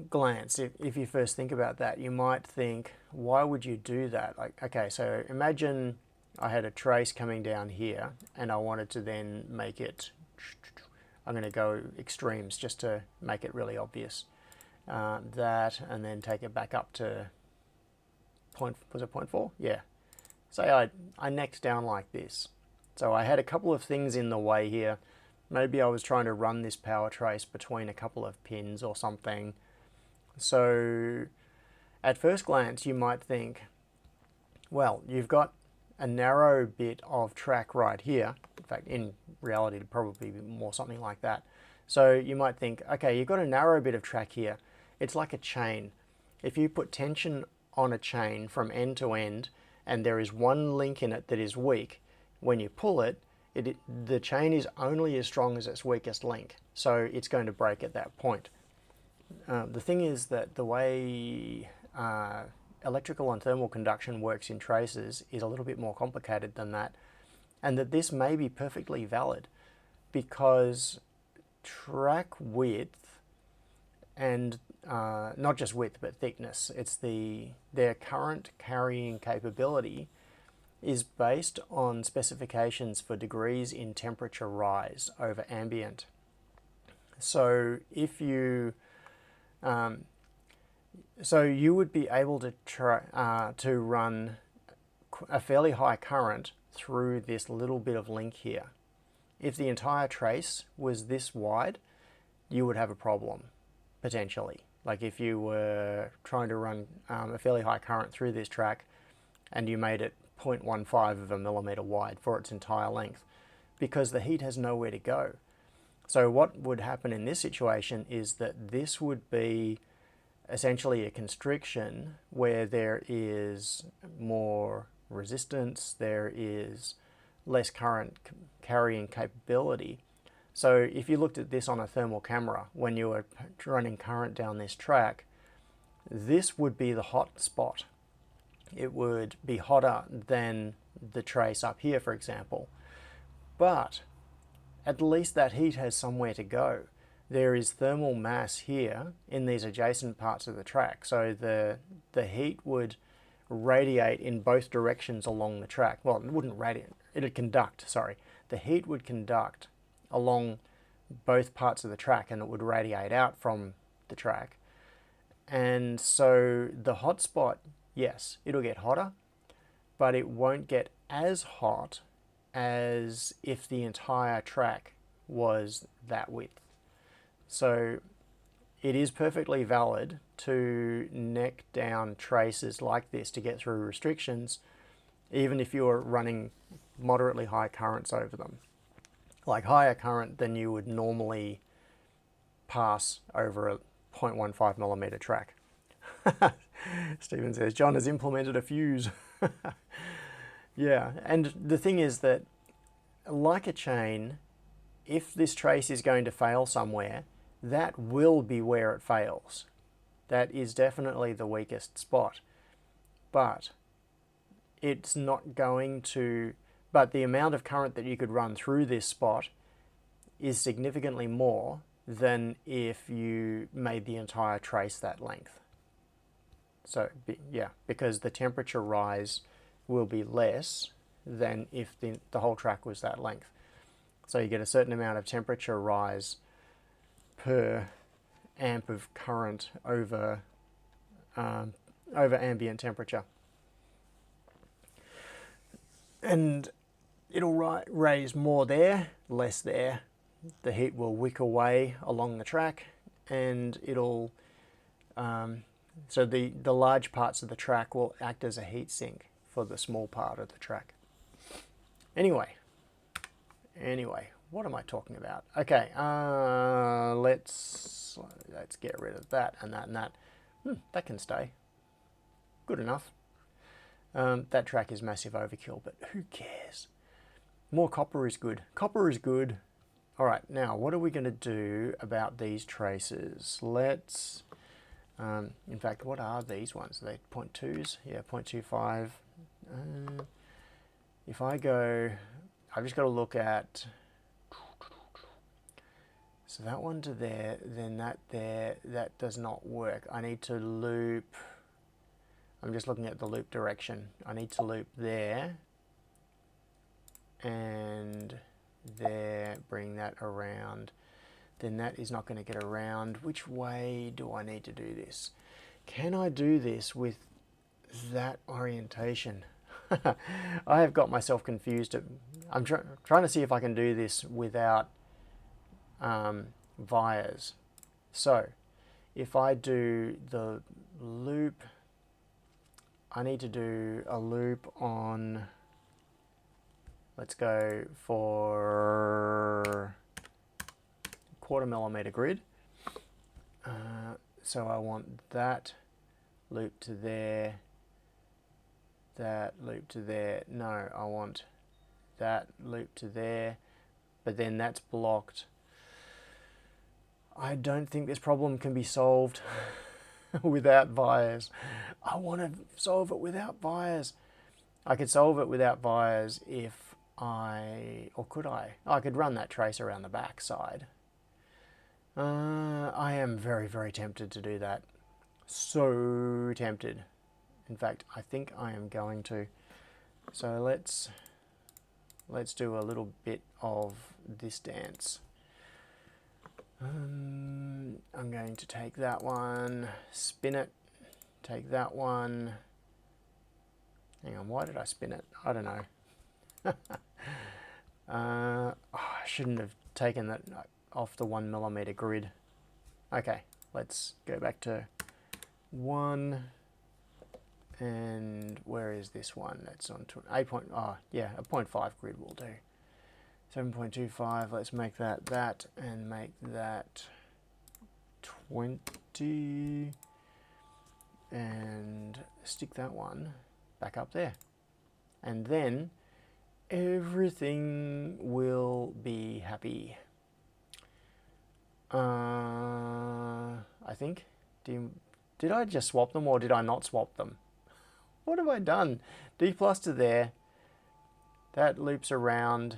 glance, if you first think about that, you might think, why would you do that? Like, okay, so imagine I had a trace coming down here and I wanted to then make it, I'm going to go extremes just to make it really obvious. That, and then take it back up to was it 0.4? Yeah. Say I necked down like this. So I had a couple of things in the way here. Maybe I was trying to run this power trace between a couple of pins or something. So at first glance you might think, well, you've got a narrow bit of track right here. In fact, in reality it'd probably be more something like that. So you might think, okay, you've got a narrow bit of track here. It's like a chain. If you put tension on a chain from end to end and there is one link in it that is weak, when you pull it, the chain is only as strong as its weakest link, so it's going to break at that point. The thing is that the way electrical and thermal conduction works in traces is a little bit more complicated than that, and that this may be perfectly valid because track width, and not just width but thickness, it's their current carrying capability is based on specifications for degrees in temperature rise over ambient. So if you so you would be able to run a fairly high current through this little bit of link here. If the entire trace was this wide, you would have a problem, potentially. Like if you were trying to run a fairly high current through this track and you made it 0.15 of a millimeter wide for its entire length, because the heat has nowhere to go. So what would happen in this situation is that this would be essentially a constriction where there is more resistance, there is less current carrying capability. So if you looked at this on a thermal camera, when you were running current down this track, this would be the hot spot. It would be hotter than the trace up here, for example. But at least that heat has somewhere to go. There is thermal mass here in these adjacent parts of the track. So the heat would radiate in both directions along the track. Well, it wouldn't radiate, it would conduct, sorry. The heat would conduct along both parts of the track and it would radiate out from the track. And so the hot spot, yes, it'll get hotter, but it won't get as hot as if the entire track was that width. So it is perfectly valid to neck down traces like this to get through restrictions, even if you're running moderately high currents over them. Like higher current than you would normally pass over a 0.15 millimeter track. Stephen says, John has implemented a fuse. Yeah, and the thing is that, like a chain, if this trace is going to fail somewhere, that will be where it fails. That is definitely the weakest spot. But it's not going to, but the amount of current that you could run through this spot is significantly more than if you made the entire trace that length. So yeah, because the temperature rise will be less than if the whole track was that length. So you get a certain amount of temperature rise per amp of current over ambient temperature. And it'll raise more there, less there. The heat will wick away along the track, and it'll so the large parts of the track will act as a heat sink for the small part of the track. Anyway, what am I talking about? Okay, let's get rid of that and that and that. That can stay. Good enough. That track is massive overkill, but who cares? More copper is good. Copper is good. All right, now what are we going to do about these traces? Let's, in fact, what are these ones? Are they 0.2s? Yeah, 0.25. If I go, I've just got to look at, so that one to there, then that there, that does not work. I need to loop, I'm just looking at the loop direction. I need to loop there and there, bring that around. Then that is not going to get around. Which way do I need to do this? Can I do this with that orientation? I have got myself confused. I'm trying to see if I can do this without vias. So if I do the loop, I need to do a loop on, let's go for 1/4 millimeter grid. So I want that loop to there, that loop to there. No, I want that loop to there, but then that's blocked. I don't think this problem can be solved without vias. I want to solve it without vias. I could solve it without vias if or could I? I could run that trace around the back side. I am very, very tempted to do that. So tempted. In fact, I think I am going to. So let's do a little bit of this dance. I'm going to take that one, spin it, take that one. Hang on, why did I spin it? I don't know. I shouldn't have taken that off the 1 millimeter grid. Okay, let's go back to 1. And where is this one? That's on 8 point. Oh, yeah, a 0.5 grid will do. 7.25. Let's make that, and make that 20, and stick that one back up there, and then everything will be happy. I think. Did I just swap them, or did I not swap them? What have I done? D plus to there. That loops around.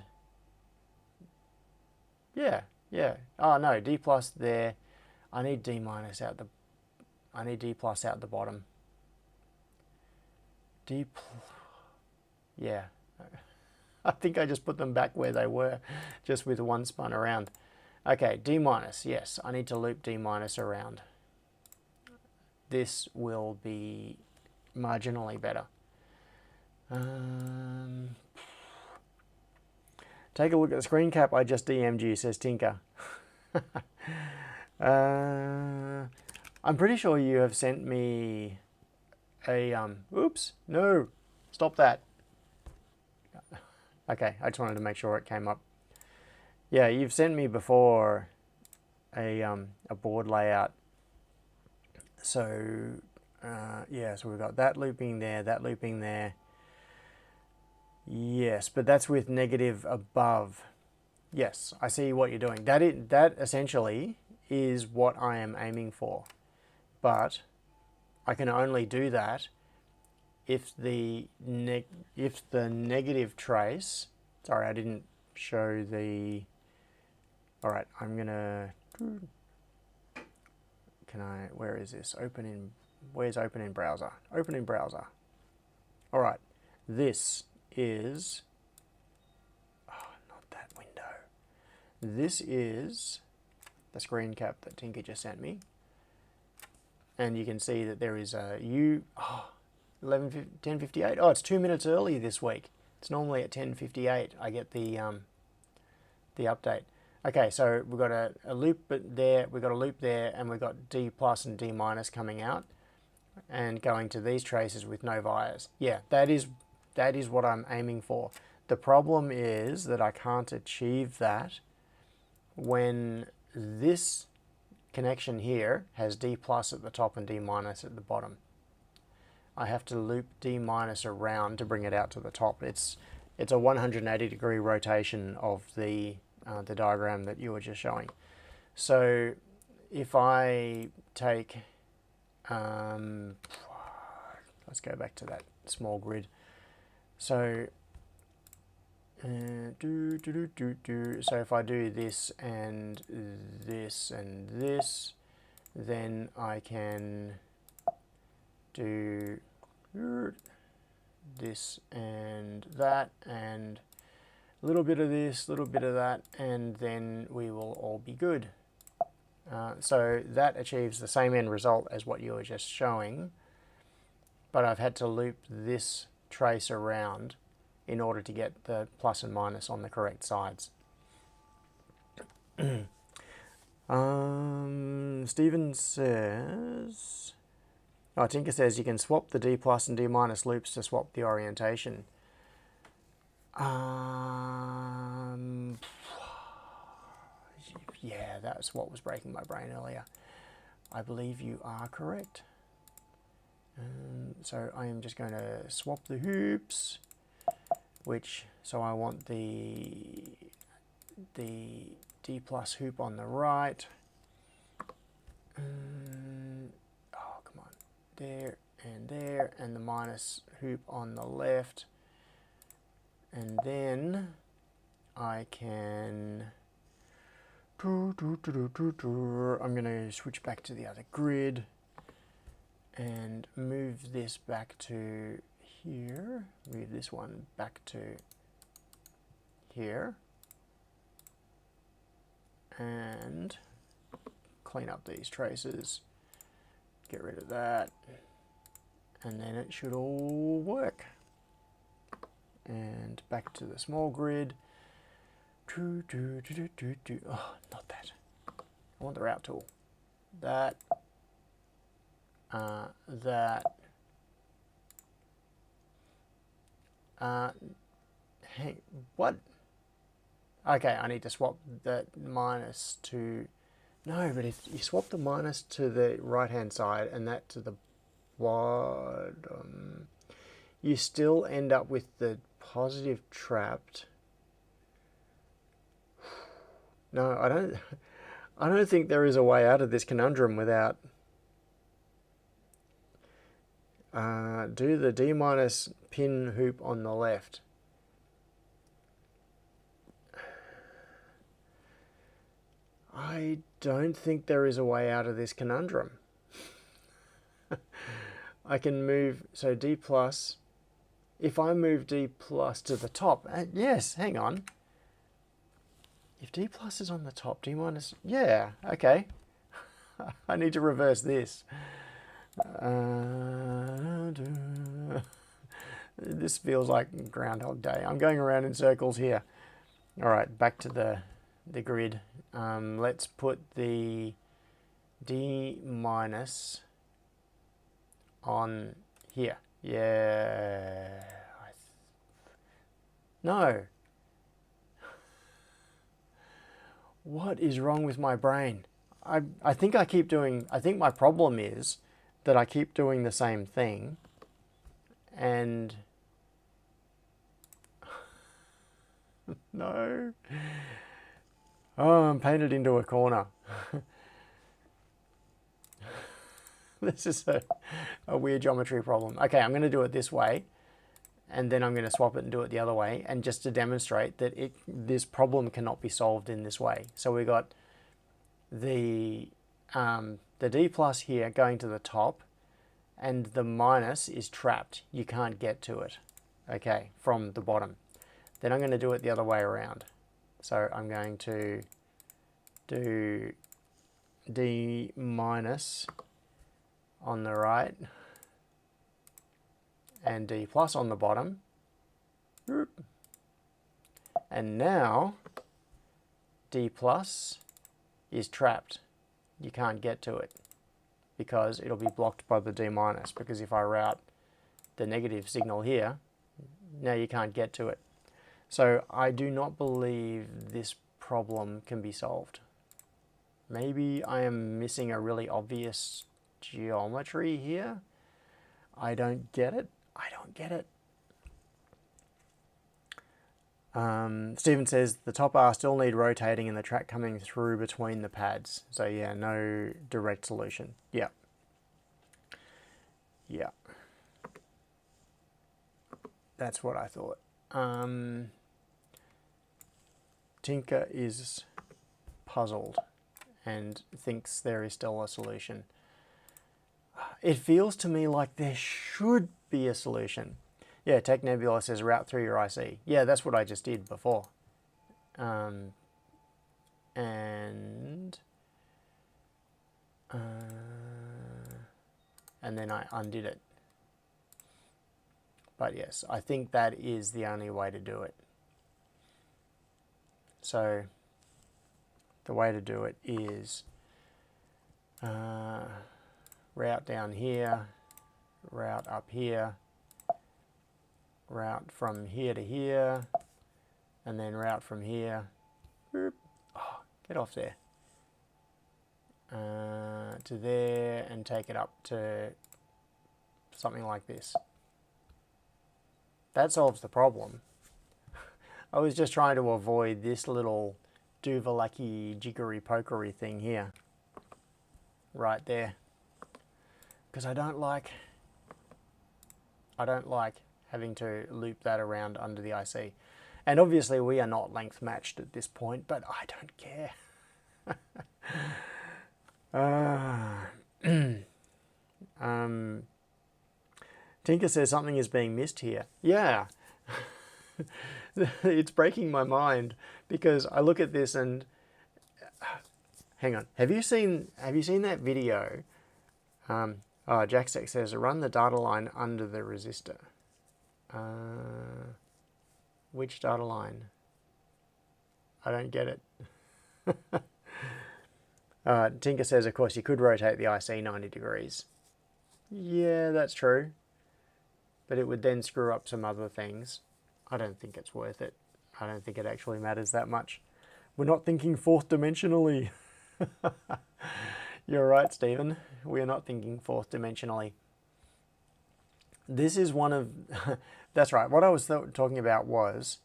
Yeah. Oh no, D plus there. I need D minus out the. I need D plus out the bottom. Yeah. I think I just put them back where they were, just with one spun around. Okay, D minus. Yes, I need to loop D minus around. This will be marginally better. Take a look at the screen cap I just DM'd you, says Tinker. I'm pretty sure you have sent me a, oops, no, stop that. Okay, I just wanted to make sure it came up. Yeah, you've sent me before a board layout. So, yeah, so we've got that looping there, that looping there. Yes, but that's with negative above. Yes, I see what you're doing. That essentially is what I am aiming for. But I can only do that if the negative trace, sorry, I didn't show the, all right, I'm gonna, where is this? Open in Where's open in browser? Open in browser. All right, this is, oh, not that window. This is the screen cap that Tinker just sent me. And you can see that there is a 10:58. Oh, it's 2 minutes early this week. It's normally at 10:58 I get the update. Okay, so we've got a loop there, we've got a loop there, and we've got D plus and D minus coming out and going to these traces with no vias. Yeah, that is what I'm aiming for. The problem is that I can't achieve that when this connection here has D plus at the top and D minus at the bottom. I have to loop D minus around to bring it out to the top. It's a 180-degree rotation of the diagram that you were just showing. So if I take, let's go back to that small grid. So so if I do this and this and this, then I can do this and that, and a little bit of this, a little bit of that, and then we will all be good. So that achieves the same end result as what you were just showing, but I've had to loop this trace around in order to get the plus and minus on the correct sides. Stephen says, oh, Tinker says you can swap the D plus and D minus loops to swap the orientation. Yeah, that's what was breaking my brain earlier. I believe you are correct. So I am just going to swap the hoops, so I want the D plus hoop on the right. Oh, come on. There, and the minus hoop on the left. And then I can, I'm going to switch back to the other grid and move this back to here, move this one back to here, and clean up these traces, get rid of that, and then it should all work. And back to the small grid. Oh, not that. I want the route tool. That. Hey, what? Okay, I need to swap that minus to... No, but if you swap the minus to the right-hand side and that to the bottom, you still end up with the positive trapped. No, I don't think there is a way out of this conundrum without do the D minus pin hoop on the left. I don't think there is a way out of this conundrum. I can move, so D plus, if I move D plus to the top, yes, hang on. If D plus is on the top, D minus, yeah, okay. I need to reverse this. This feels like Groundhog Day. I'm going around in circles here. All right, back to the grid. Let's put the D minus on here. Yeah. No. What is wrong with my brain? I think I keep doing, I think my problem is that I keep doing the same thing, and no. Oh, I'm painted into a corner. This is a weird geometry problem. Okay, I'm going to do it this way, and then I'm going to swap it and do it the other way, and just to demonstrate that this problem cannot be solved in this way. So we got the D plus here going to the top, and the minus is trapped. You can't get to it, okay, from the bottom. Then I'm going to do it the other way around. So I'm going to do D minus on the right and D plus on the bottom. And now D plus is trapped. You can't get to it because it'll be blocked by the D minus, because if I route the negative signal here, now you can't get to it. So I do not believe this problem can be solved. Maybe I am missing a really obvious geometry here. I don't get it. I don't get it. Stephen says the top R still need rotating and the track coming through between the pads. So yeah, no direct solution. Yeah. Yeah. That's what I thought. Tinker is puzzled and thinks there is still a solution. It feels to me like there should be a solution. Yeah, Tech Nebula says route through your IC. Yeah, that's what I just did before. And then I undid it. But yes, I think that is the only way to do it. So the way to do it is route down here, route up here, route from here to here, and then route from here, oh, get off there, to there, and take it up to something like this. That solves the problem. I was just trying to avoid this little Duvalacky jiggery pokery thing here, right there, because I don't like having to loop that around under the IC. And obviously we are not length matched at this point, but I don't care. Tinker says something is being missed here. Yeah. It's breaking my mind because I look at this and hang on. Have you seen that video? Jackstack says run the data line under the resistor. Which data line? I don't get it. Tinker says, of course, you could rotate the IC 90 degrees. Yeah, that's true. But it would then screw up some other things. I don't think it's worth it. I don't think it actually matters that much. We're not thinking fourth dimensionally. You're right, Stephen. We are not thinking fourth dimensionally. This is one of... That's right. What I was talking about was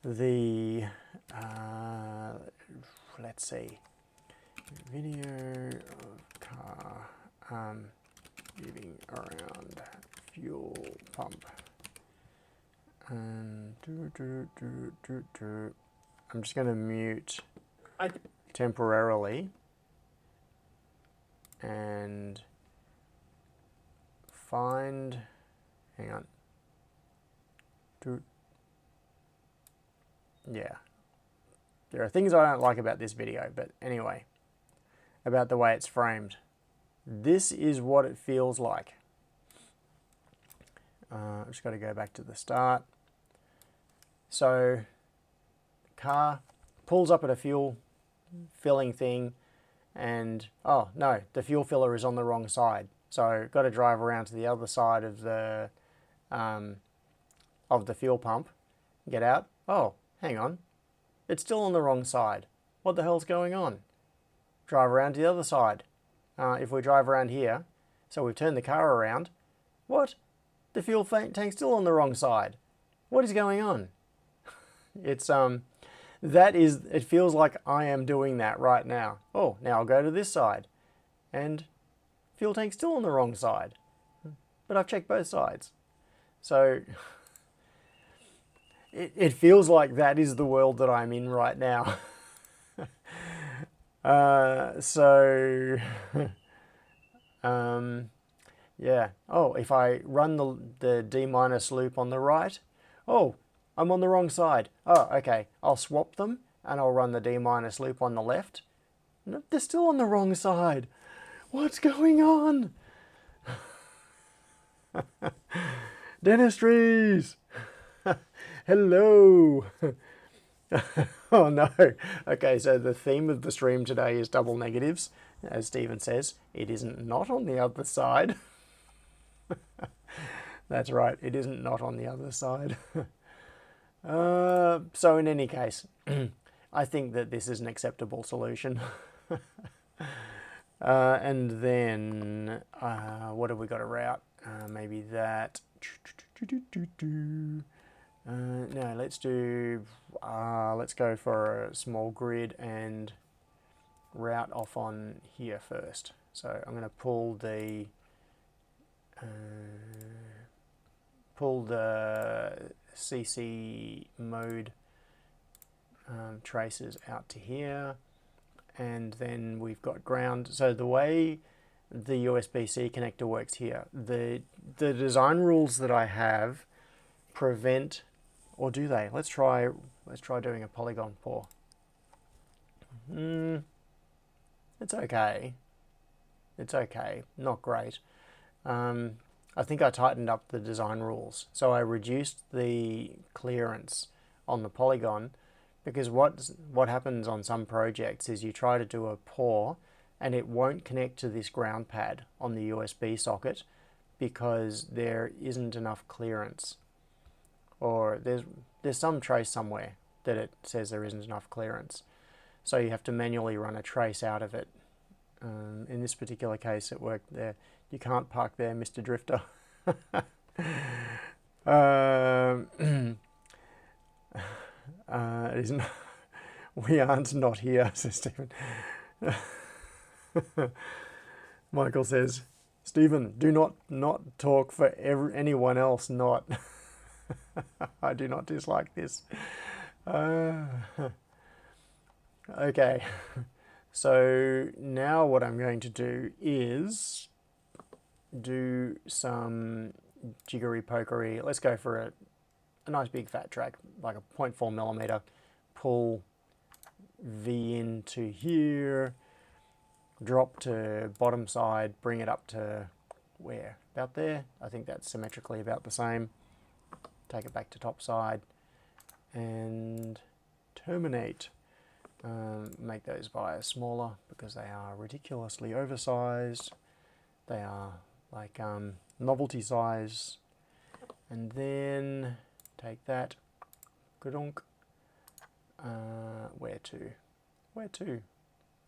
the... let's see. Video of car moving around fuel pump. I'm just going to mute temporarily and find, hang on, yeah, there are things I don't like about this video, but anyway, about the way it's framed. This is what it feels like. I've just got to go back to the start. So, the car pulls up at a fuel filling thing and, oh no, the fuel filler is on the wrong side. So, got to drive around to the other side of the fuel pump, get out. Oh, hang on, it's still on the wrong side. What the hell's going on? Drive around to the other side. If we drive around here, so we've turned the car around. What? The fuel tank's still on the wrong side. What is going on? It's it feels like I am doing that right now. Oh, now I'll go to this side, and fuel tank's still on the wrong side, but I've checked both sides. So it feels like that is the world that I'm in right now. Yeah. Oh, if I run the D minus loop on the right, oh, I'm on the wrong side. Oh, okay. I'll swap them and I'll run the D minus loop on the left. No, they're still on the wrong side. What's going on? Dentistries! Hello! Oh no. Okay, so the theme of the stream today is double negatives. As Stephen says, it isn't not on the other side. That's right, it isn't not on the other side. So in any case, I think that this is an acceptable solution. And then, what have we got to route? Maybe that. No, let's go for a small grid and route off on here first. So I'm going to pull the CC mode traces out to here, and then we've got ground. So the way the USB-C connector works here, the design rules that I have prevent, or do they? Let's try doing a polygon pour. It's okay. It's okay. Not great. I think I tightened up the design rules. So I reduced the clearance on the polygon, because what happens on some projects is you try to do a pour and it won't connect to this ground pad on the USB socket because there isn't enough clearance, or there's some trace somewhere that it says there isn't enough clearance. So you have to manually run a trace out of it. In this particular case, it worked there. You can't park there, Mr. Drifter. It isn't. We aren't not here, says Stephen. Michael says, Stephen, do not talk for anyone else not. I do not dislike this. Okay, so now what I'm going to do is do some jiggery pokery. Let's go for a nice big fat track, like a 0.4 millimeter. Pull V into here, drop to bottom side, bring it up to where? About there. I think that's symmetrically about the same. Take it back to top side and terminate. Make those wires smaller because they are ridiculously oversized. They are like novelty size. And then take that, gadonk. Where to? Where to?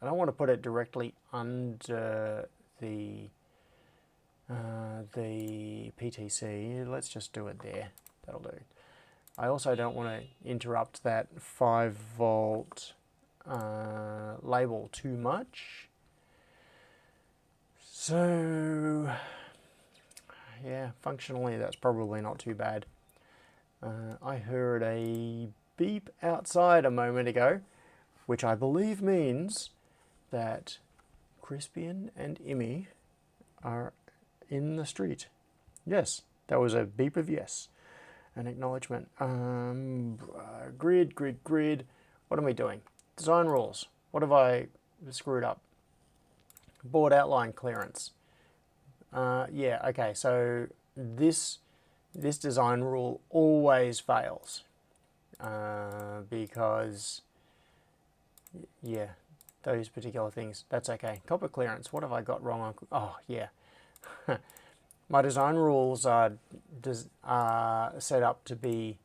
I don't want to put it directly under the PTC. Let's just do it there. That'll do. I also don't want to interrupt that 5 volt label too much. So yeah, functionally that's probably not too bad. I heard a beep outside a moment ago, which I believe means that Crispian and Immy are in the street. Yes, that was a beep of yes. An acknowledgement. Grid. What am I doing? Design rules. What have I screwed up? Board outline clearance. Yeah, okay, so this design rule always fails. Because, yeah, those particular things, that's okay. Copper clearance, what have I got wrong on? Oh, yeah. My design rules are set up to be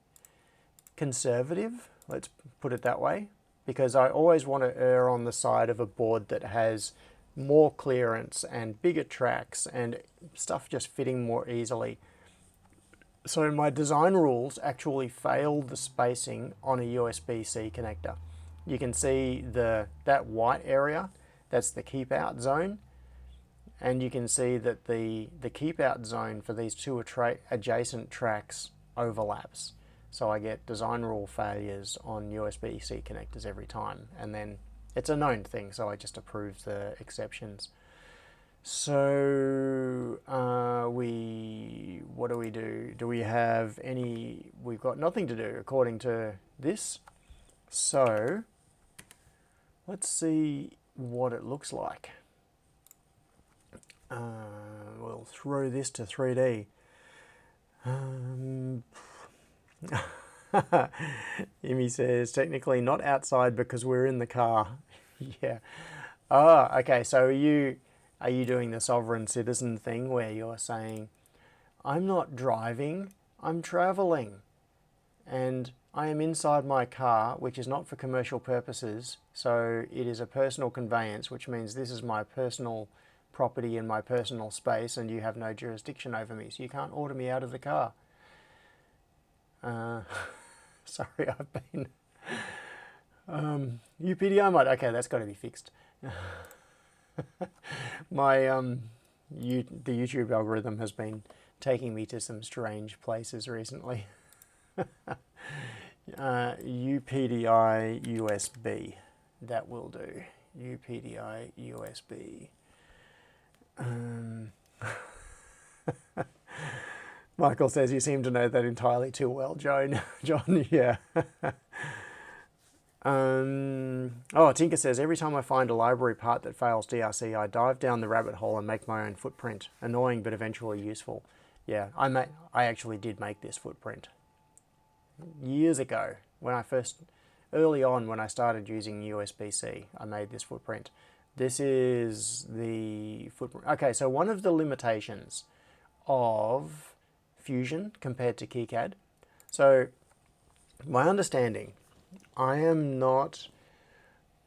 conservative, let's put it that way, because I always want to err on the side of a board that has more clearance and bigger tracks and stuff just fitting more easily. So my design rules actually fail the spacing on a USB-C connector. You can see that white area, that's the keep out zone. And you can see that the keep out zone for these two adjacent tracks overlaps. So I get design rule failures on USB-C connectors every time. And then it's a known thing, so I just approve the exceptions. So what do we do? Do we have any? We've got nothing to do according to this. So let's see what it looks like. We'll throw this to 3D. Amy says, technically not outside because we're in the car. Yeah. Oh, okay. So are you doing the sovereign citizen thing where you're saying, I'm not driving, I'm traveling, and I am inside my car, which is not for commercial purposes, so it is a personal conveyance, which means this is my personal property in my personal space, and you have no jurisdiction over me, so you can't order me out of the car. Sorry, I've been... UPDI mod. Okay, that's got to be fixed. My the YouTube algorithm has been taking me to some strange places recently. UPDI USB. That will do. UPDI USB. Michael says you seem to know that entirely too well, John. Yeah. Oh, Tinker says, every time I find a library part that fails DRC, I dive down the rabbit hole and make my own footprint. Annoying, but eventually useful. Yeah, I actually did make this footprint years ago. Early on when I started using USB-C, I made this footprint. This is the footprint. Okay, so one of the limitations of Fusion compared to KiCad. So my understanding, I am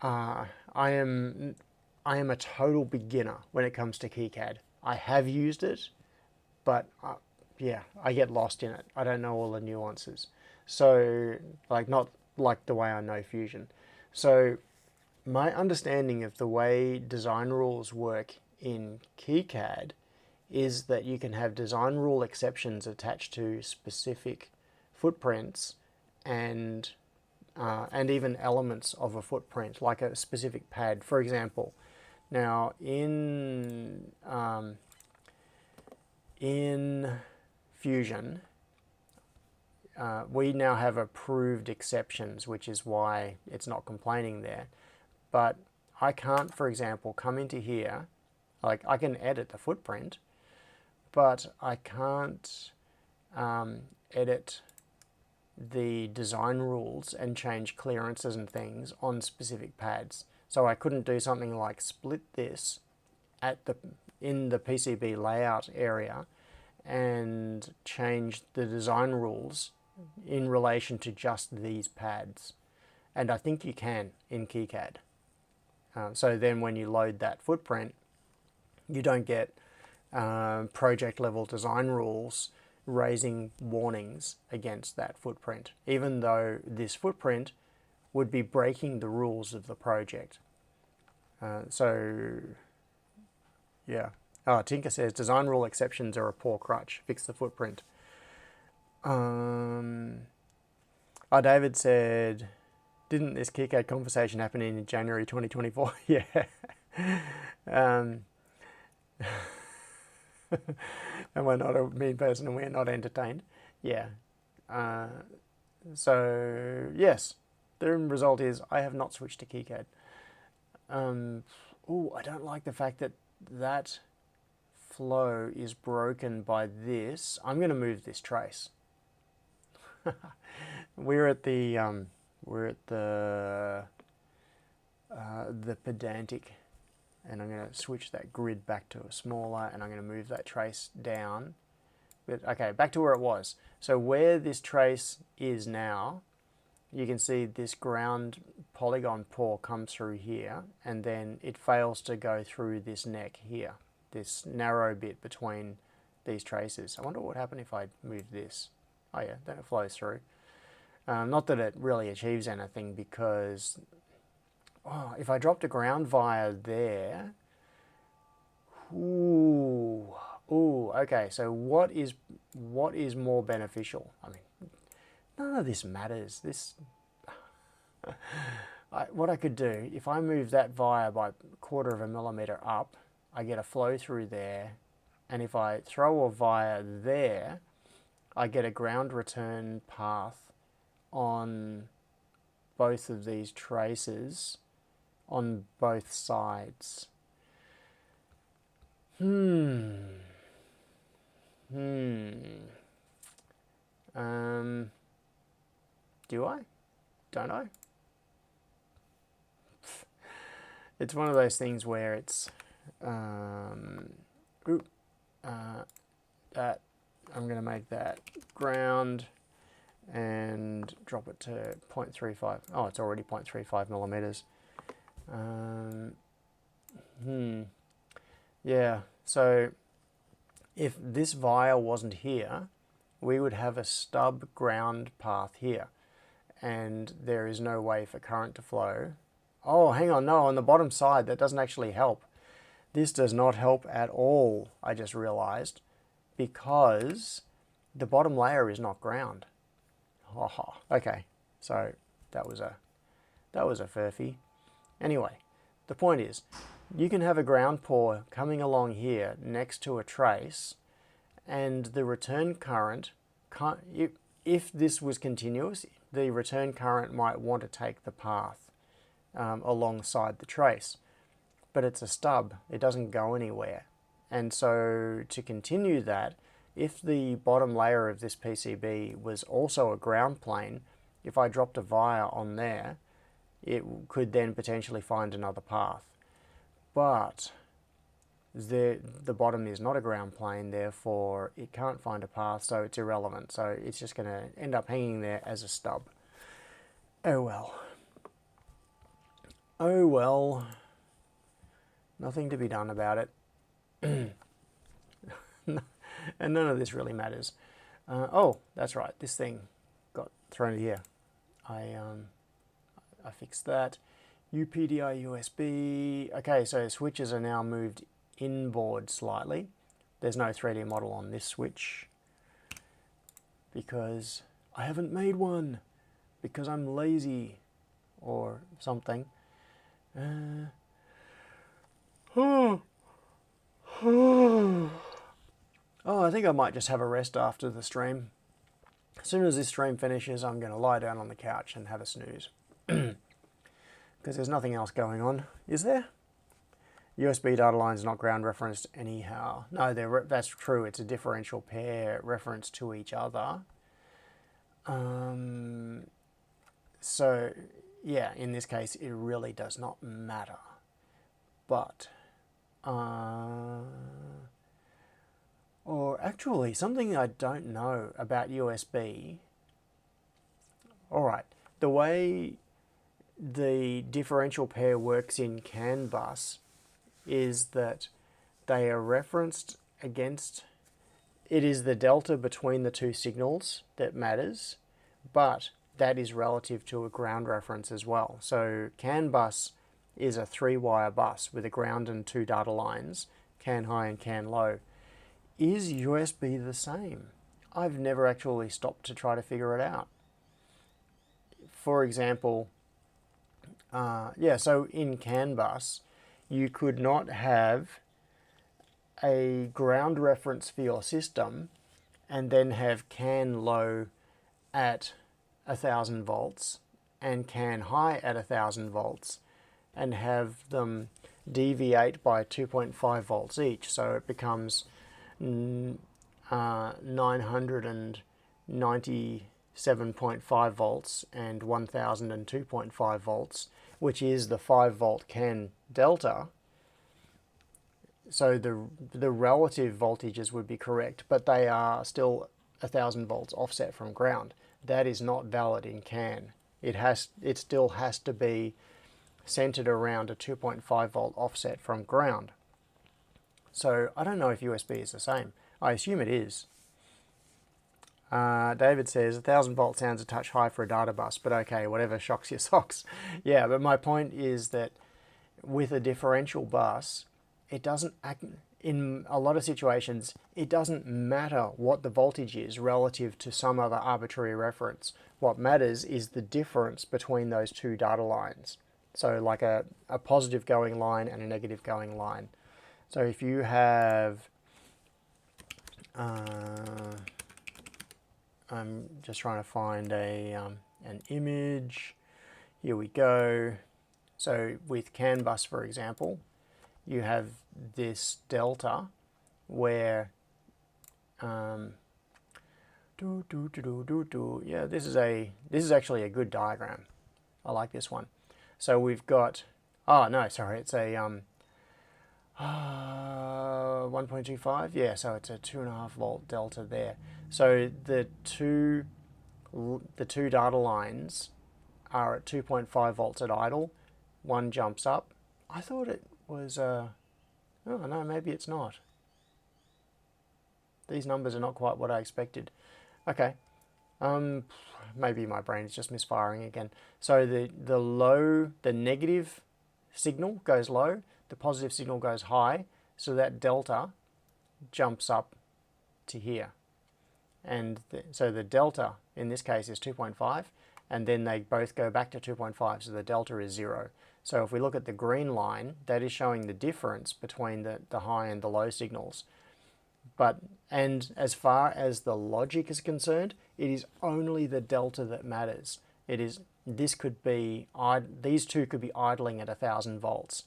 a total beginner when it comes to KiCad. I have used it, but yeah, I get lost in it. I don't know all the nuances. So, not like the way I know Fusion. So, my understanding of the way design rules work in KiCad is that you can have design rule exceptions attached to specific footprints and even elements of a footprint, like a specific pad, for example. Now, in Fusion, we now have approved exceptions, which is why it's not complaining there. But I can't, for example, come into here, like I can edit the footprint, but I can't edit the design rules and change clearances and things on specific pads. So I couldn't do something like split this in the PCB layout area and change the design rules in relation to just these pads. And I think you can in KiCad. So then when you load that footprint, you don't get project level design rules raising warnings against that footprint, even though this footprint would be breaking the rules of the project. So, yeah. Oh, Tinker says, design rule exceptions are a poor crutch. Fix the footprint. Oh, David said, didn't this KiCad conversation happen in January 2024? Yeah. And we're not a mean person and we're not entertained. Yeah. So, yes. The result is I have not switched to KiCad. I don't like the fact that that flow is broken by this. I'm going to move this trace. We're at the pedantic, and I'm going to switch that grid back to a smaller, and I'm going to move that trace down. But okay, back to where it was. So where this trace is now, you can see this ground polygon pore comes through here, and then it fails to go through this neck here, this narrow bit between these traces. I wonder what would happen if I move this. Oh yeah, then it flows through. Not that it really achieves anything, because if I dropped a ground via there, okay, so what is more beneficial? I mean, none of this matters. What I could do, if I move that via by 1/4 of a millimeter up, I get a flow through there, and if I throw a via there, I get a ground return path on both of these traces on both sides. Do I? Don't I? It's one of those things where it's that I'm going to make that ground and drop it to 0.35. Oh, it's already 0.35 millimeters. Yeah, so if this via wasn't here, we would have a stub ground path here, and there is no way for current to flow. Oh, hang on, no, on the bottom side, that doesn't actually help. This does not help at all, I just realized, because the bottom layer is not ground. Oh, okay, so that was a furphy. Anyway, the point is, you can have a ground pore coming along here next to a trace, and the return current, if this was continuous, the return current might want to take the path alongside the trace. But it's a stub, it doesn't go anywhere. And so to continue that, if the bottom layer of this PCB was also a ground plane, if I dropped a via on there, it could then potentially find another path. But the bottom is not a ground plane, therefore it can't find a path, so it's irrelevant. So it's just going to end up hanging there as a stub. Oh well. Oh well. Nothing to be done about it. And none of this really matters. Oh, that's right, this thing got thrown here. I fixed that. UPDI USB. Okay, so switches are now moved inboard slightly. There's no 3D model on this switch because I haven't made one, because I'm lazy or something. Oh, I think I might just have a rest after the stream. As soon as this stream finishes, I'm going to lie down on the couch and have a snooze. Because there's nothing else going on, is there? USB data lines not ground referenced anyhow. No, that's true. It's a differential pair reference to each other. So, yeah, in this case, it really does not matter. But, or actually, something I don't know about USB. All right, the way the differential pair works in CAN bus is that they are referenced against, it is the delta between the two signals that matters, but that is relative to a ground reference as well. So CAN bus is a 3-wire bus with a ground and 2 data lines, CAN high and CAN low. Is USB the same? I've never actually stopped to try to figure it out. For example, so in CAN bus, you could not have a ground reference for your system and then have CAN low at 1000 volts and CAN high at 1000 volts and have them deviate by 2.5 volts each. So it becomes 997.5 volts and 1002.5 volts, which is the 5 volt CAN delta. So the relative voltages would be correct, but they are still 1000 volts offset from ground. That is not valid in CAN. It still has to be centered around a 2.5 volt offset from ground. So I don't know if USB is the same. I assume it is. David says 1000 volt sounds a touch high for a data bus, but okay, whatever, shocks your socks. Yeah, but my point is that with a differential bus, it doesn't act, in a lot of situations, it doesn't matter what the voltage is relative to some other arbitrary reference. What matters is the difference between those two data lines. So like a positive going line and a negative going line. So if you have, I'm just trying to find an image. Here we go. So with CAN bus, for example, you have this delta where, yeah, this is actually a good diagram. I like this one. So we've got, oh no, sorry, it's a 1.25. Yeah, so it's a 2.5 volt delta there. So the two data lines are at 2.5 volts at idle. One jumps up. I thought it was, oh no, maybe it's not. These numbers are not quite what I expected. Okay, maybe my brain is just misfiring again. So the negative signal goes low, the positive signal goes high, so that delta jumps up to here. And so the delta in this case is 2.5, and then they both go back to 2.5, so the delta is 0. So if we look at the green line, that is showing the difference between the high and the low signals. And as far as the logic is concerned, it is only the delta that matters. These two could be idling at 1,000 volts,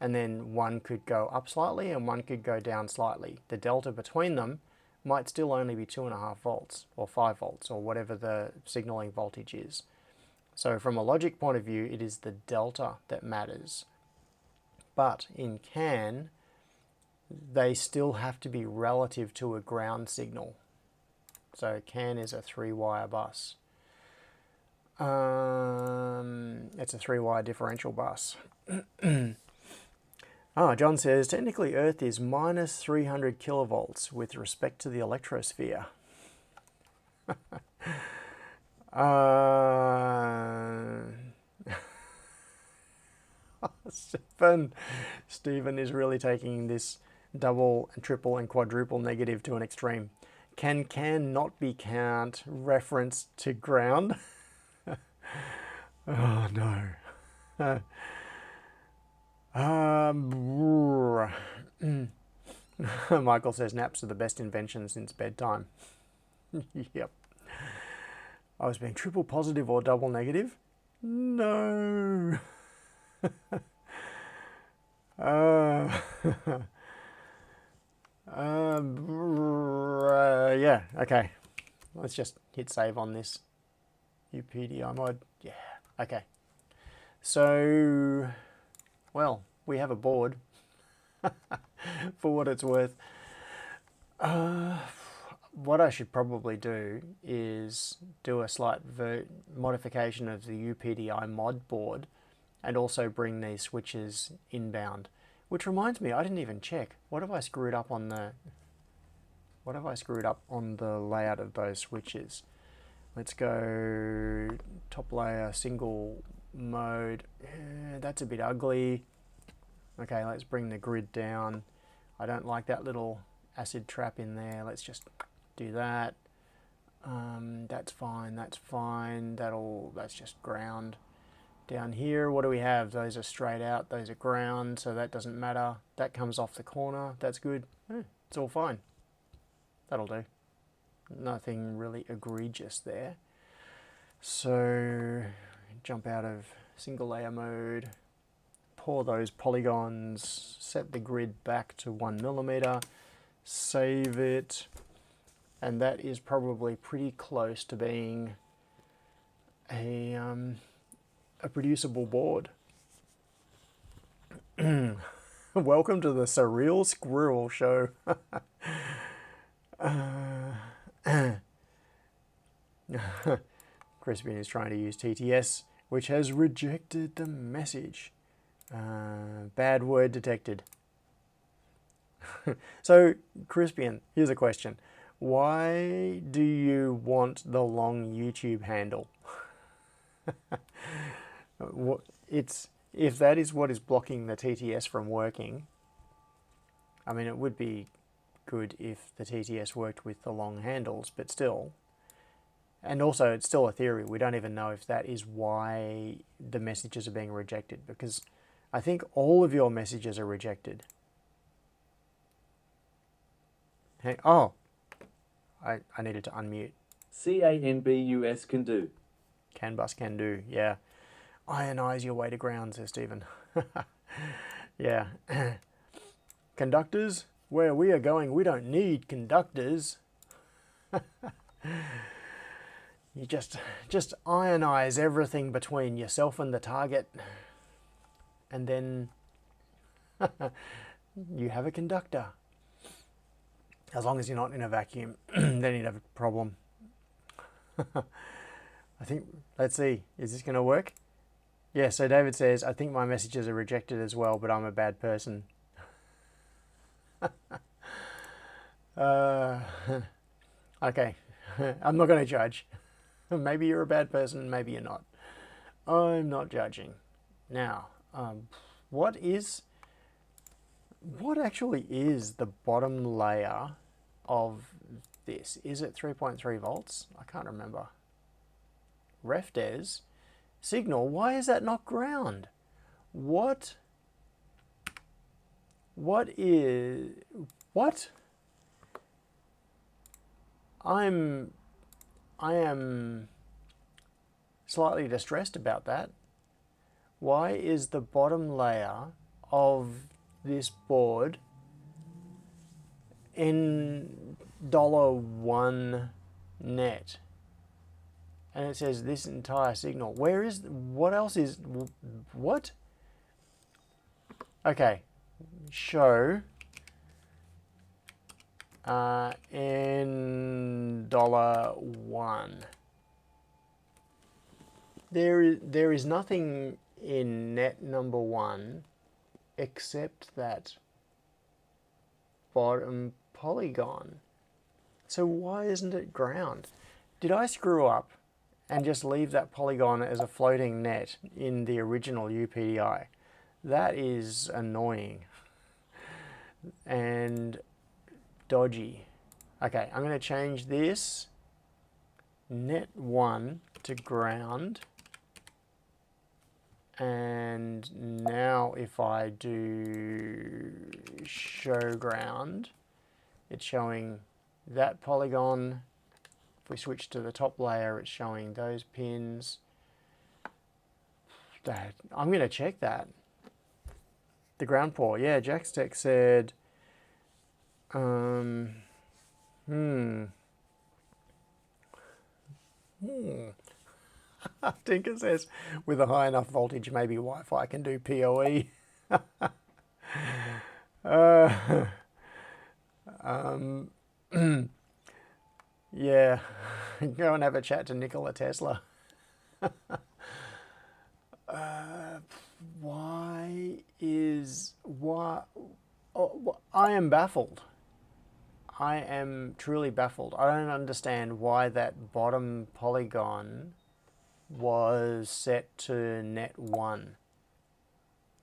and then one could go up slightly and one could go down slightly. The delta between them might still only be 2.5 volts or 5 volts or whatever the signaling voltage is. So from a logic point of view, it is the delta that matters. But in CAN, they still have to be relative to a ground signal. So CAN is a 3-wire bus. It's a 3-wire differential bus. John says, technically Earth is minus 300 kilovolts with respect to the electrosphere. Stephen is really taking this double, triple, and quadruple negative to an extreme. Can not be can't reference to ground? Oh no. Michael says naps are the best invention since bedtime. Yep. I was being triple positive or double negative? No. Yeah, okay. Let's just hit save on this UPDI mod. Yeah, okay. So, well, we have a board for what it's worth. What I should probably do is do a slight modification of the UPDI mod board and also bring these switches inbound. Which reminds me, I didn't even check. What have I screwed up on the layout of those switches? Let's go top layer, single mode. That's a bit ugly. Okay, let's bring the grid down. I don't like that little acid trap in there. Let's just do that. That's fine, that's fine. That's just ground. Down here, what do we have? Those are straight out, those are ground, so that doesn't matter. That comes off the corner, that's good. It's all fine. That'll do. Nothing really egregious there. So, jump out of single layer mode, pour those polygons, set the grid back to 1 millimeter, save it, and that is probably pretty close to being a producible board. Welcome to the Surreal Squirrel Show. Crispian is trying to use TTS, which has rejected the message. Bad word detected. So, Crispian, here's a question. Why do you want the long YouTube handle? If that is what is blocking the TTS from working, I mean, it would be good if the TTS worked with the long handles, but still. And also, it's still a theory. We don't even know if that is why the messages are being rejected, because I think all of your messages are rejected. Oh, I needed to unmute. CANBUS can do. CAN bus can do, yeah. Ionize your way to ground, says Stephen. Yeah. Conductors, where we are going, we don't need conductors. You just ionize everything between yourself and the target, and then you have a conductor. As long as you're not in a vacuum, then you'd have a problem. I think, let's see, is this going to work? Yeah, so David says, I think my messages are rejected as well, but I'm a bad person. Okay, I'm not going to judge. Maybe you're a bad person, maybe you're not. I'm not judging. Now, what actually is the bottom layer of this? Is it 3.3 volts? I can't remember. Refdes. Signal, why is that not ground? What is... What? I am slightly distressed about that. Why is the bottom layer of this board in $1 net? And it says this entire signal. Where is, what else is, what? Okay, show in $1. There is nothing in net number 1 except that bottom polygon. So why isn't it ground? Did I screw up and just leave that polygon as a floating net in the original UPDI? That is annoying and dodgy. Okay, I'm going to change this net 1 to ground. And now if I do show ground, it's showing that polygon. If we switch to the top layer, it's showing those pins. I'm going to check that. The ground pour. Yeah, Jackstech said, Tinker says, with a high enough voltage, maybe Wi-Fi can do PoE. Yeah, go and have a chat to Nikola Tesla. I am baffled. I am truly baffled. I don't understand why that bottom polygon was set to net 1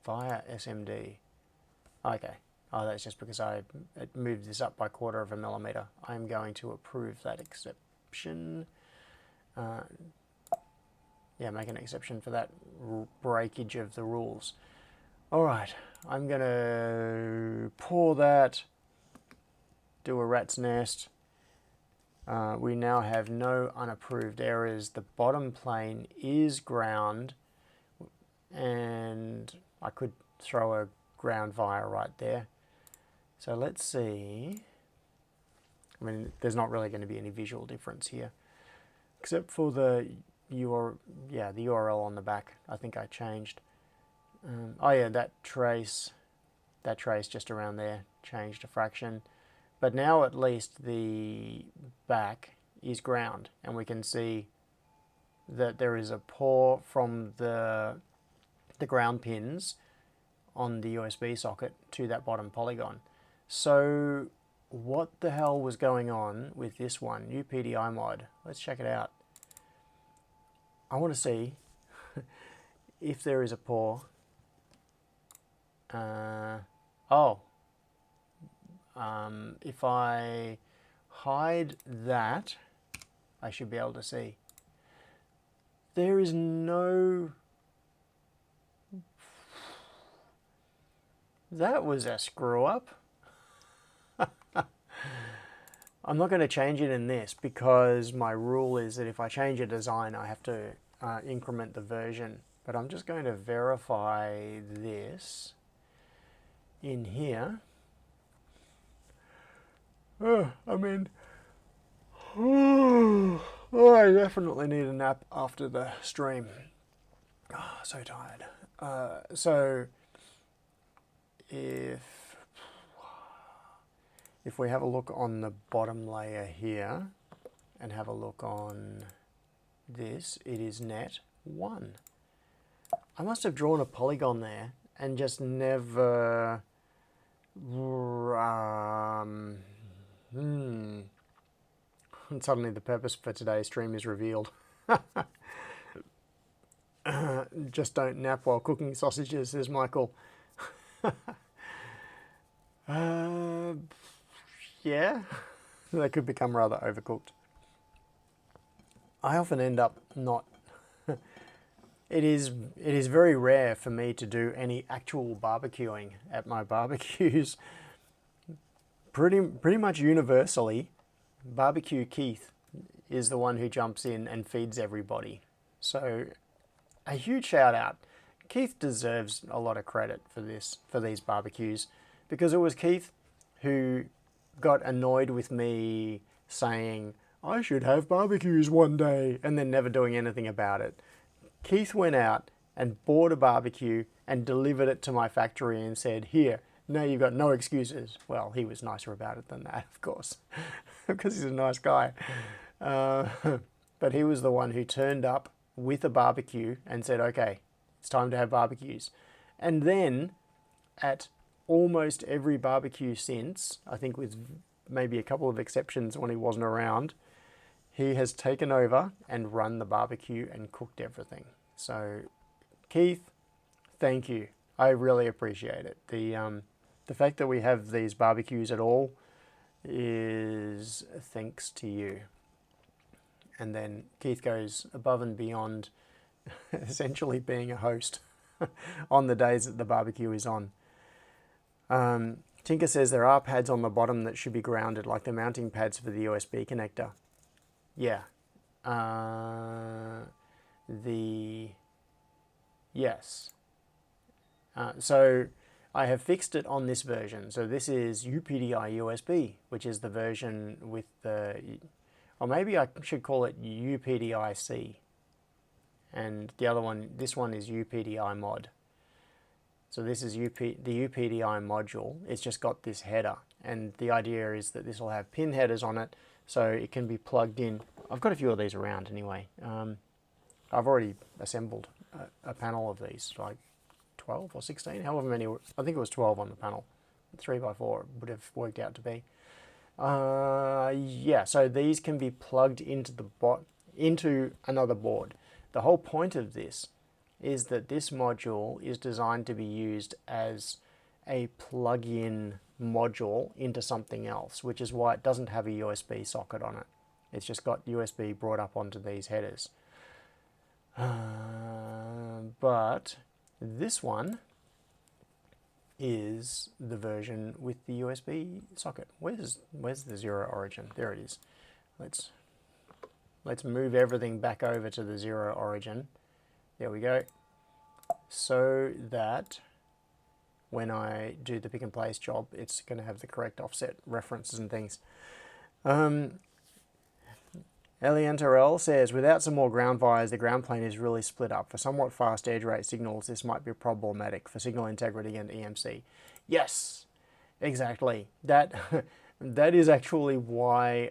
via SMD. Okay. Oh, that's just because it moved this up by 1/4 of a millimeter. I'm going to approve that exception. Yeah, make an exception for that breakage of the rules. All right, I'm going to pour that, do a rat's nest. We now have no unapproved errors. The bottom plane is ground, and I could throw a ground wire right there. So let's see. I mean, there's not really going to be any visual difference here, except for the URL on the back. I think I changed. Oh yeah, that trace just around there changed a fraction. But now at least the back is ground, and we can see that there is a pour from the ground pins on the USB socket to that bottom polygon. So what the hell was going on with this one? UPDI mod. Let's check it out. I want to see if there is a pour. If I hide that, I should be able to see. There is no... That was a screw up. I'm not going to change it in this because my rule is that if I change a design, I have to increment the version. But I'm just going to verify this in here. I mean, I definitely need a nap after the stream. Oh, so tired. So if we have a look on the bottom layer here and have a look on this, it is net 1. I must have drawn a polygon there and just never and suddenly the purpose for today's stream is revealed. Just don't nap while cooking sausages, says Michael. Yeah, they could become rather overcooked. I often end up not... It is very rare for me to do any actual barbecuing at my barbecues. Pretty much universally, Barbecue Keith is the one who jumps in and feeds everybody. So a huge shout out. Keith deserves a lot of credit for these barbecues, because it was Keith who got annoyed with me saying I should have barbecues one day and then never doing anything about it. Keith went out and bought a barbecue and delivered it to my factory and said, here, now you've got no excuses. Well, he was nicer about it than that, of course, because he's a nice guy. But he was the one who turned up with a barbecue and said, okay, it's time to have barbecues. And then at almost every barbecue since, I think with maybe a couple of exceptions when he wasn't around, he has taken over and run the barbecue and cooked everything. So, Keith, thank you. I really appreciate it. The fact that we have these barbecues at all is thanks to you. And then Keith goes above and beyond, essentially being a host on the days that the barbecue is on. Tinker says there are pads on the bottom that should be grounded, like the mounting pads for the USB connector. Yeah. Yes. So I have fixed it on this version. So this is UPDI USB, which is the version with the, or maybe I should call it UPDI-C. And the other one, this one is UPDI mod. So this is the UPDI module. It's just got this header. And the idea is that this will have pin headers on it, so it can be plugged in. I've got a few of these around anyway. I've already assembled a panel of these, like 12 or 16, however many. I think it was 12 on the panel. 3x4 would have worked out to be. Yeah, so these can be plugged into another board. The whole point of this is that this module is designed to be used as a plug-in module into something else, which is why it doesn't have a USB socket on it. It's just got USB brought up onto these headers. But this one is the version with the USB socket. Where's the zero origin? There it is. Let's move everything back over to the zero origin. There we go. So that when I do the pick and place job, it's going to have the correct offset references and things. Eliantarel says, without some more ground wires, the ground plane is really split up. For somewhat fast edge rate signals, this might be problematic for signal integrity and EMC. Yes, exactly. That is actually why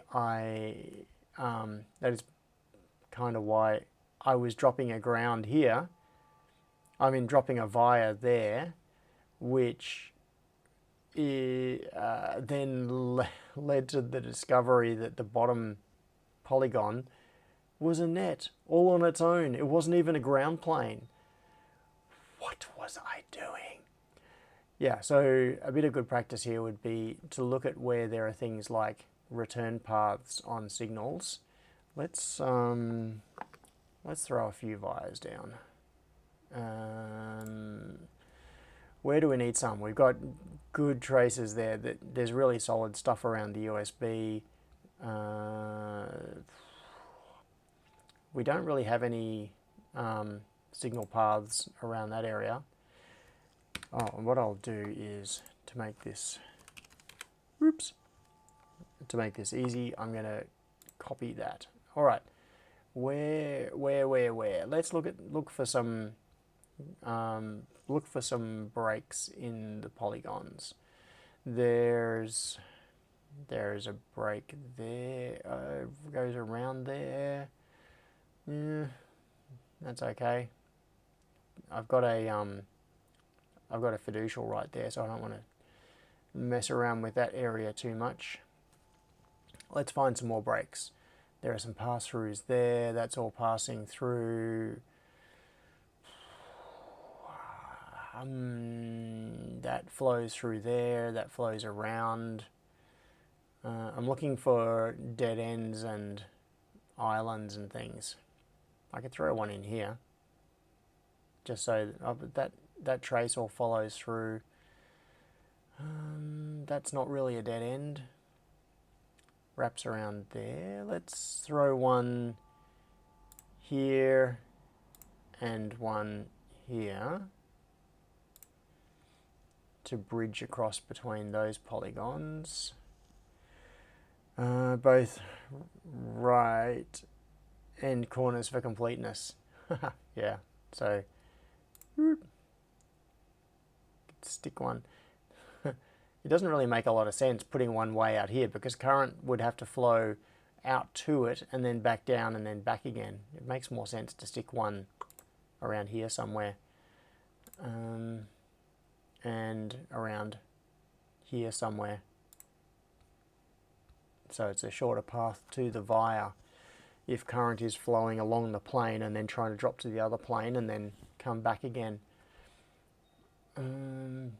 that is kind of why I was dropping a ground here. I mean, dropping a via there, which then led to the discovery that the bottom polygon was a net all on its own. It wasn't even a ground plane. What was I doing? Yeah, so a bit of good practice here would be to look at where there are things like return paths on signals. Let's throw a few vias down. Where do we need some? We've got good traces there. There's really solid stuff around the USB. We don't really have any signal paths around that area. Oh, and what I'll do is to make this, oops, to make this easy, I'm going to copy that. All right, where? Let's look for some breaks in the polygons. There's a break there. Goes around there. Yeah, that's okay. I've got a fiducial right there, so I don't want to mess around with that area too much. Let's find some more breaks. There are some pass-throughs there. That's all passing through. That flows through there. That flows around. I'm looking for dead ends and islands and things. I could throw one in here, just so that trace all follows through. That's not really a dead end. Wraps around there. Let's throw one here and one here to bridge across between those polygons. Both right end corners for completeness. Yeah, so stick one. It doesn't really make a lot of sense putting one way out here because current would have to flow out to it and then back down and then back again. It makes more sense to stick one around here somewhere, and around here somewhere. So it's a shorter path to the via if current is flowing along the plane and then trying to drop to the other plane and then come back again.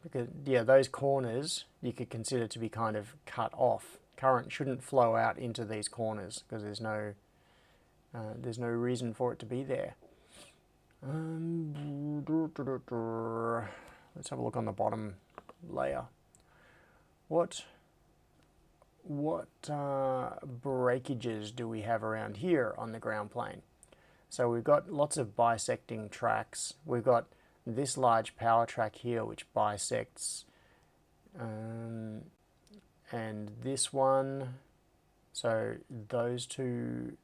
Because, yeah, those corners you could consider to be kind of cut off. Current shouldn't flow out into these corners because there's no reason for it to be there. Let's have a look on the bottom layer. What breakages do we have around here on the ground plane? So we've got lots of bisecting tracks. We've got this large power track here which bisects, and this one. So those two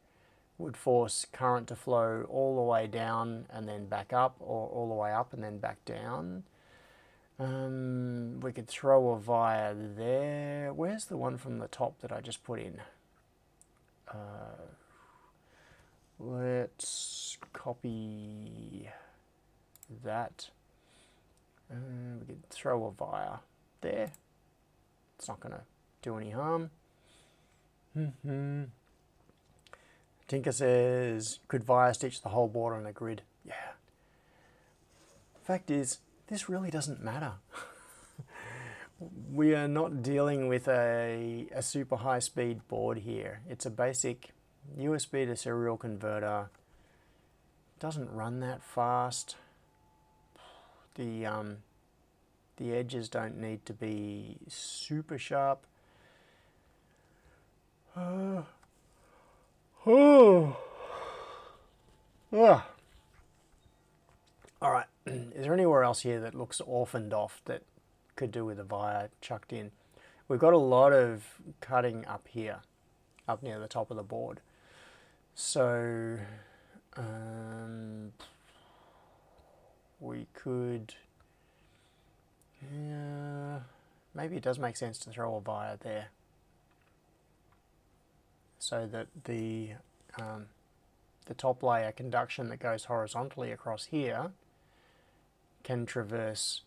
would force current to flow all the way down and then back up, or all the way up and then back down. We could throw a via there. Where's the one from the top that I just put in? Let's copy that. We could throw a via there. It's not going to do any harm. Tinker says, could via stitch the whole border on a grid? Yeah. Fact is, this really doesn't matter. We are not dealing with a super high speed board here. It's a basic USB to serial converter. Doesn't run that fast. The edges don't need to be super sharp. Alright, is there anywhere else here that looks orphaned off that could do with a via chucked in? We've got a lot of cutting up here, up near the top of the board. So we could, maybe it does make sense to throw a via there, so that the top layer conduction that goes horizontally across here can traverse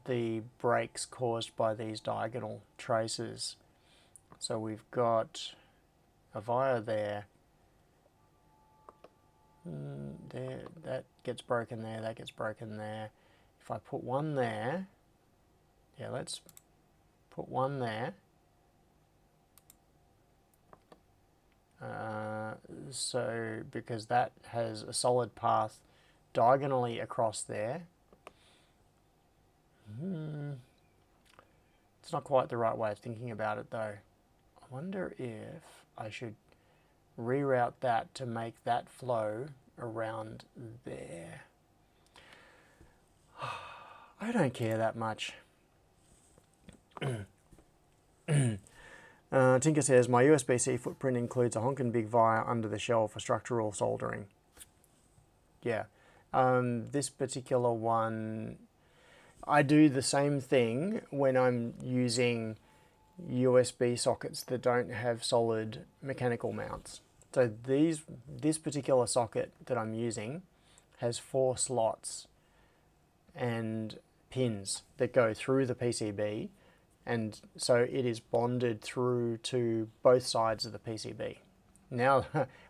the breaks caused by these diagonal traces. So we've got a via there, there, that gets broken there, that gets broken there. If I put one there, yeah, let's put one there. So because that has a solid path diagonally across there. It's not quite the right way of thinking about it though. wonder if I should reroute that to make that flow around there. I don't care that much. Tinker says, my USB-C footprint includes a honkin' big via under the shell for structural soldering. Yeah. This particular one, I do the same thing when I'm using USB sockets that don't have solid mechanical mounts. So this particular socket that I'm using has 4 slots and pins that go through the PCB, and so it is bonded through to both sides of the PCB. Now,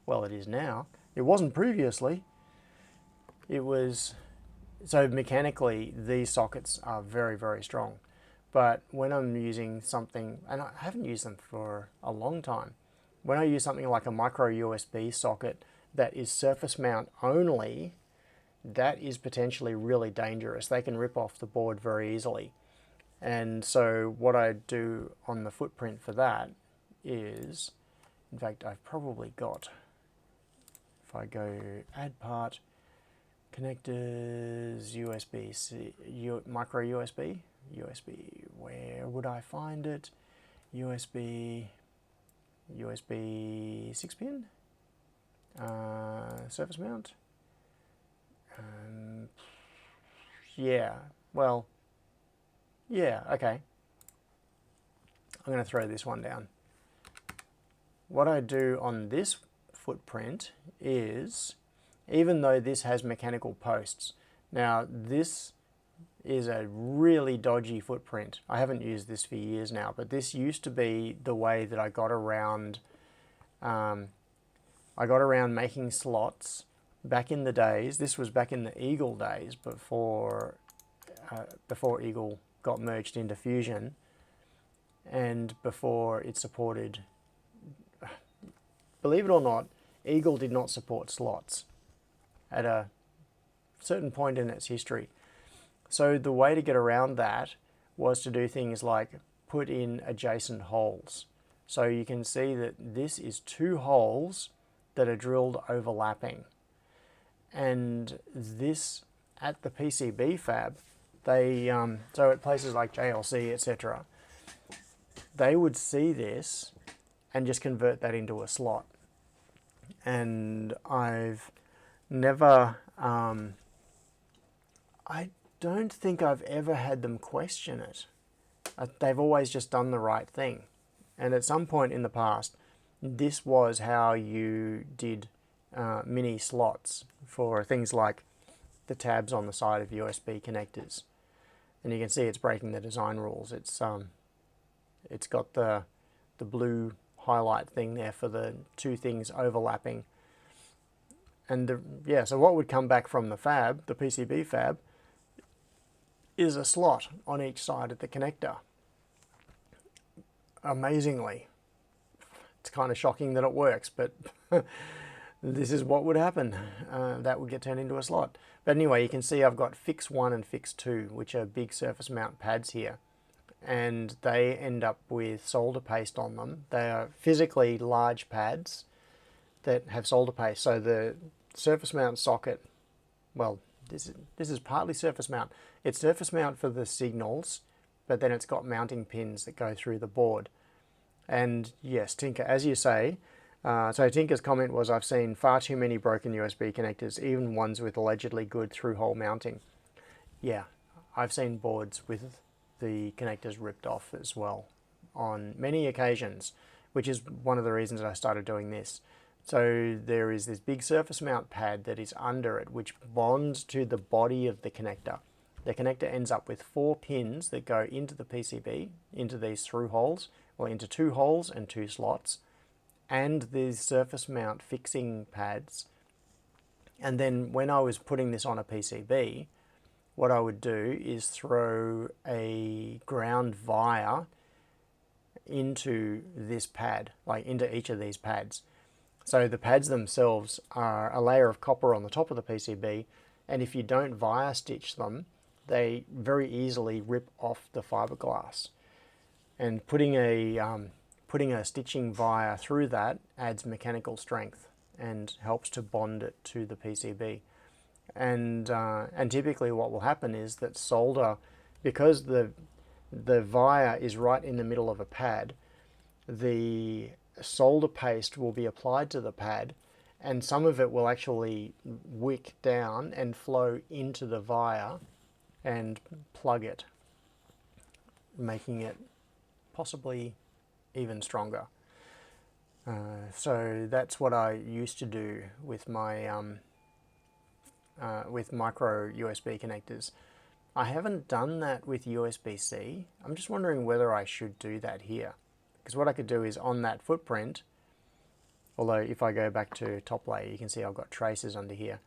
well, it is now. It wasn't previously. It was, so mechanically these sockets are very, very strong. But when I'm using something, and I haven't used them for a long time, when I use something like a micro USB socket that is surface mount only, that is potentially really dangerous. They can rip off the board very easily. And so what I do on the footprint for that is, in fact, I've probably got, if I go add part, connectors, USB-C, micro USB, where would I find it? USB 6 pin, surface mount. Yeah, well, yeah, okay. I'm going to throw this one down. What I do on this footprint is, even though this has mechanical posts, now this is a really dodgy footprint. I haven't used this for years now, but this used to be the way that I got around making slots back in the days. This was back in the Eagle days, before Eagle got merged into Fusion, and before it supported, believe it or not, Eagle did not support slots at a certain point in its history. So the way to get around that was to do things like put in adjacent holes. So you can see that this is 2 holes that are drilled overlapping. And this, at the PCB fab, they, so at places like JLC, etc., they would see this and just convert that into a slot. And I've never, I don't think I've ever had them question it. They've always just done the right thing. And at some point in the past, this was how you did mini slots for things like the tabs on the side of USB connectors. And you can see it's breaking the design rules. It's got the blue highlight thing there for the 2 things overlapping. And yeah, so what would come back from the fab, the PCB fab, is a slot on each side of the connector. Amazingly. It's kind of shocking that it works, but this is what would happen. That would get turned into a slot. But anyway, you can see I've got Fix 1 and Fix 2, which are big surface mount pads here. And they end up with solder paste on them. They are physically large pads that have solder paste. So the surface mount socket, well, this is partly surface mount. It's surface mount for the signals, but then it's got mounting pins that go through the board. And yes, Tinker, as you say, so Tinker's comment was, I've seen far too many broken USB connectors, even ones with allegedly good through-hole mounting. Yeah, I've seen boards with the connectors ripped off as well on many occasions, which is one of the reasons that I started doing this. So there is this big surface mount pad that is under it, which bonds to the body of the connector. The connector ends up with 4 pins that go into the PCB, into these through holes, or into 2 holes and 2 slots, and these surface mount fixing pads. And then when I was putting this on a PCB, what I would do is throw a ground via into this pad, like into each of these pads. So the pads themselves are a layer of copper on the top of the PCB, and if you don't via stitch them, they very easily rip off the fiberglass. And putting a putting a stitching via through that adds mechanical strength and helps to bond it to the PCB. And typically what will happen is that solder, because the via is right in the middle of a pad, the solder paste will be applied to the pad, and some of it will actually wick down and flow into the via and plug it, making it possibly even stronger. So that's what I used to do with my with micro USB connectors. I haven't done that with USB-C. I'm just wondering whether I should do that here, because what I could do is on that footprint, although if I go back to top layer, you can see I've got traces under here.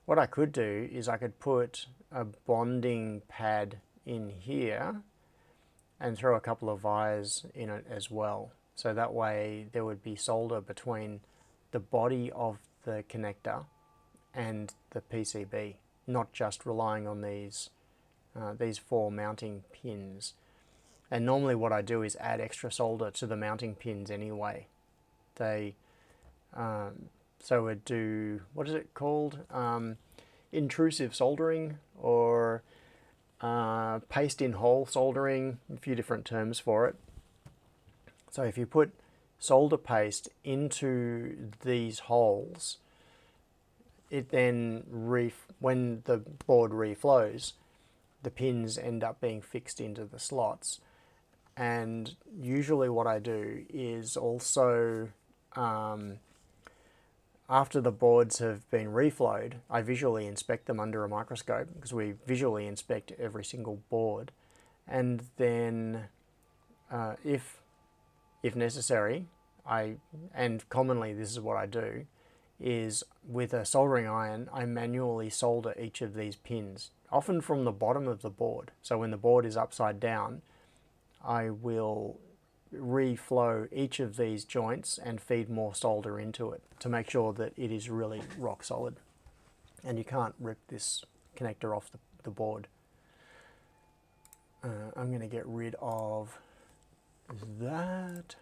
What I could do is I could put a bonding pad in here and throw a couple of vias in it as well. So that way there would be solder between the body of the connector and the PCB, not just relying on these 4 mounting pins. And normally what I do is add extra solder to the mounting pins anyway. They so we'd do, what is it called? Intrusive soldering, or paste in hole soldering, a few different terms for it. So if you put solder paste into these holes, it then, when the board reflows, the pins end up being fixed into the slots. And usually what I do is also, after the boards have been reflowed, I visually inspect them under a microscope, because we visually inspect every single board. And then if necessary, and commonly this is what I do, is with a soldering iron, I manually solder each of these pins, often from the bottom of the board. So when the board is upside down, I will reflow each of these joints and feed more solder into it to make sure that it is really rock solid. And you can't rip this connector off the board. I'm going to get rid of that,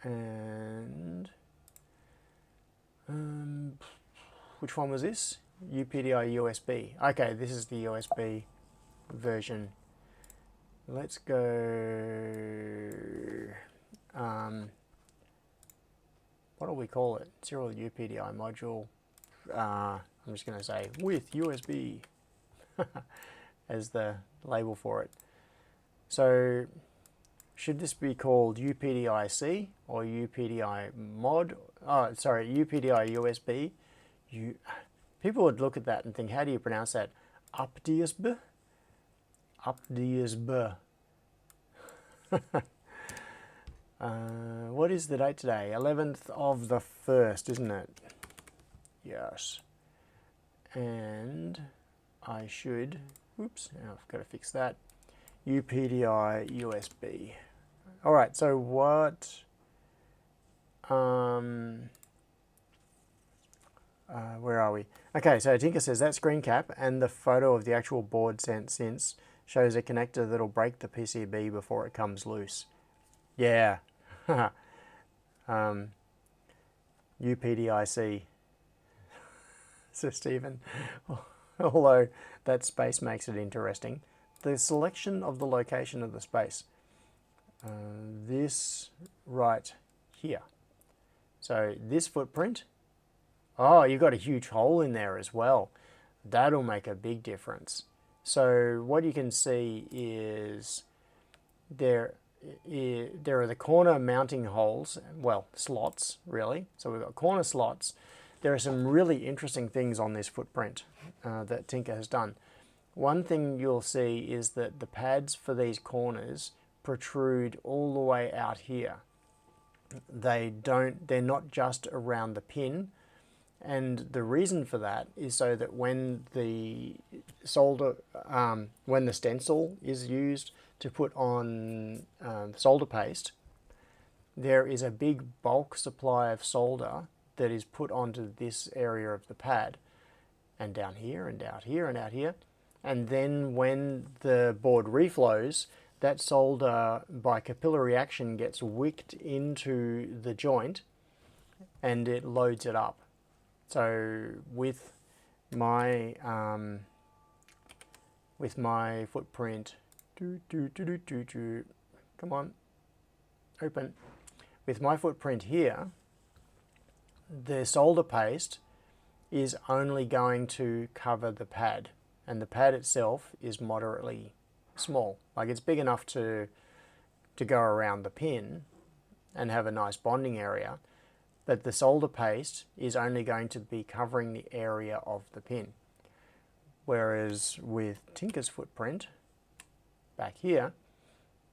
and which one was this? UPDI USB. Okay, this is the USB version. Let's go, what do we call it? Serial UPDI module. I'm just going to say with USB as the label for it. So should this be called UPDI-C or UPDI mod? Oh, sorry, UPDI USB. People would look at that and think, how do you pronounce that? UPDISB? UPDISB. What is the date today? 11th of the 1st, isn't it? Yes. And I should, oops, I've got to fix that. UPDI USB. All right, so what, where are we? Okay, so Tinker says that screen cap and the photo of the actual board sent since shows a connector that'll break the PCB before it comes loose. Yeah. UPDIC. So Stephen, although that space makes it interesting, the selection of the location of the space, this right here. So this footprint, oh, you've got a huge hole in there as well. That'll make a big difference. So what you can see is there are the corner mounting holes, well, slots really. So we've got corner slots. There are some really interesting things on this footprint that Tinker has done. One thing you'll see is that the pads for these corners protrude all the way out here. They're not just around the pin, and the reason for that is so that when the when the stencil is used to put on solder paste, there is a big bulk supply of solder that is put onto this area of the pad, and down here and out here and out here. And then when the board reflows, that solder by capillary action gets wicked into the joint and it loads it up. So with my footprint, come on, open. With my footprint here, the solder paste is only going to cover the pad, and the pad itself is moderately small. Like, it's big enough to go around the pin and have a nice bonding area, but the solder paste is only going to be covering the area of the pin. Whereas with Tinker's footprint, back here,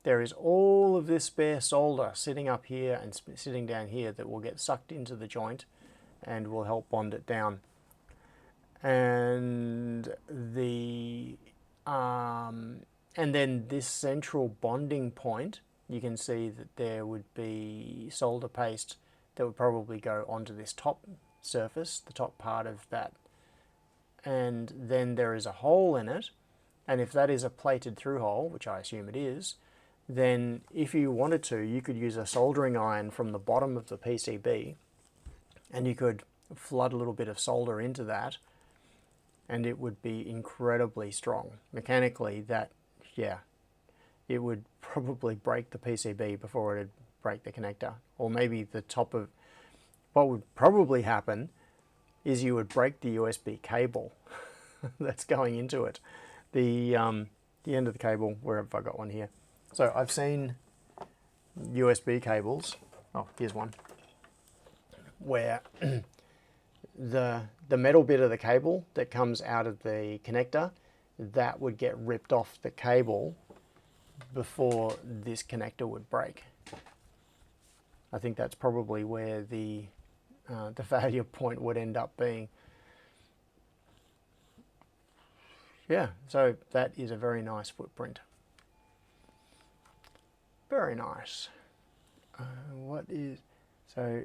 there is all of this spare solder sitting up here and sitting down here that will get sucked into the joint and will help bond it down. And then this central bonding point, you can see that there would be solder paste that would probably go onto this top surface, the top part of that. And then there is a hole in it, and if that is a plated through hole, which I assume it is, then if you wanted to, you could use a soldering iron from the bottom of the PCB, and you could flood a little bit of solder into that, and it would be incredibly strong. Mechanically, that, yeah, it would probably break the PCB before it'd break the connector. Or maybe the top of, what would probably happen is you would break the USB cable that's going into it. The end of the cable, where have I got one here? So I've seen USB cables, oh, here's one, where the metal bit of the cable that comes out of the connector, that would get ripped off the cable before this connector would break. I think that's probably where the failure point would end up being. Yeah, so that is a very nice footprint. Very nice. What is, so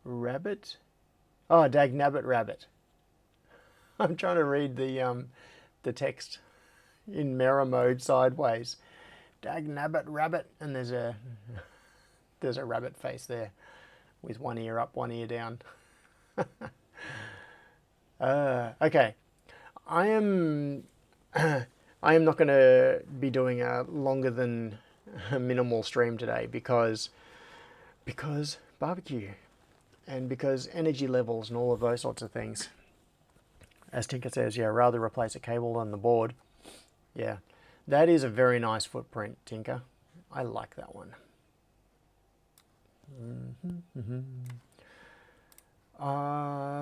rabbit? Oh, Dagnabbit rabbit. I'm trying to read the text in mirror mode sideways. Dagnabbit rabbit, and there's a rabbit face there with one ear up, one ear down. Okay, I am not going to be doing a longer than a minimal stream today because barbecue and because energy levels and all of those sorts of things. As Tinker says, yeah, rather replace a cable than the board. Yeah, that is a very nice footprint, Tinker. I like that one.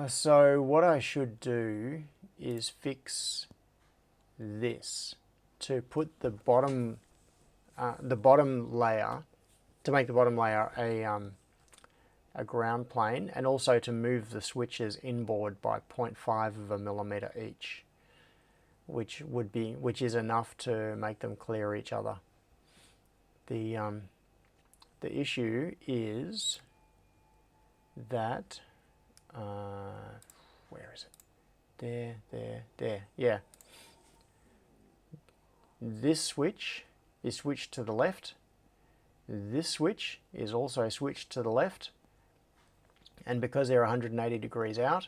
So what I should do is fix this to put the bottom layer, to make the bottom layer a ground plane, and also to move the switches inboard by 0.5 of a millimeter each, which is enough to make them clear each other. The issue is that where is it? There. Yeah. This switch is switched to the left. This switch is also switched to the left. And because they're 180 degrees out,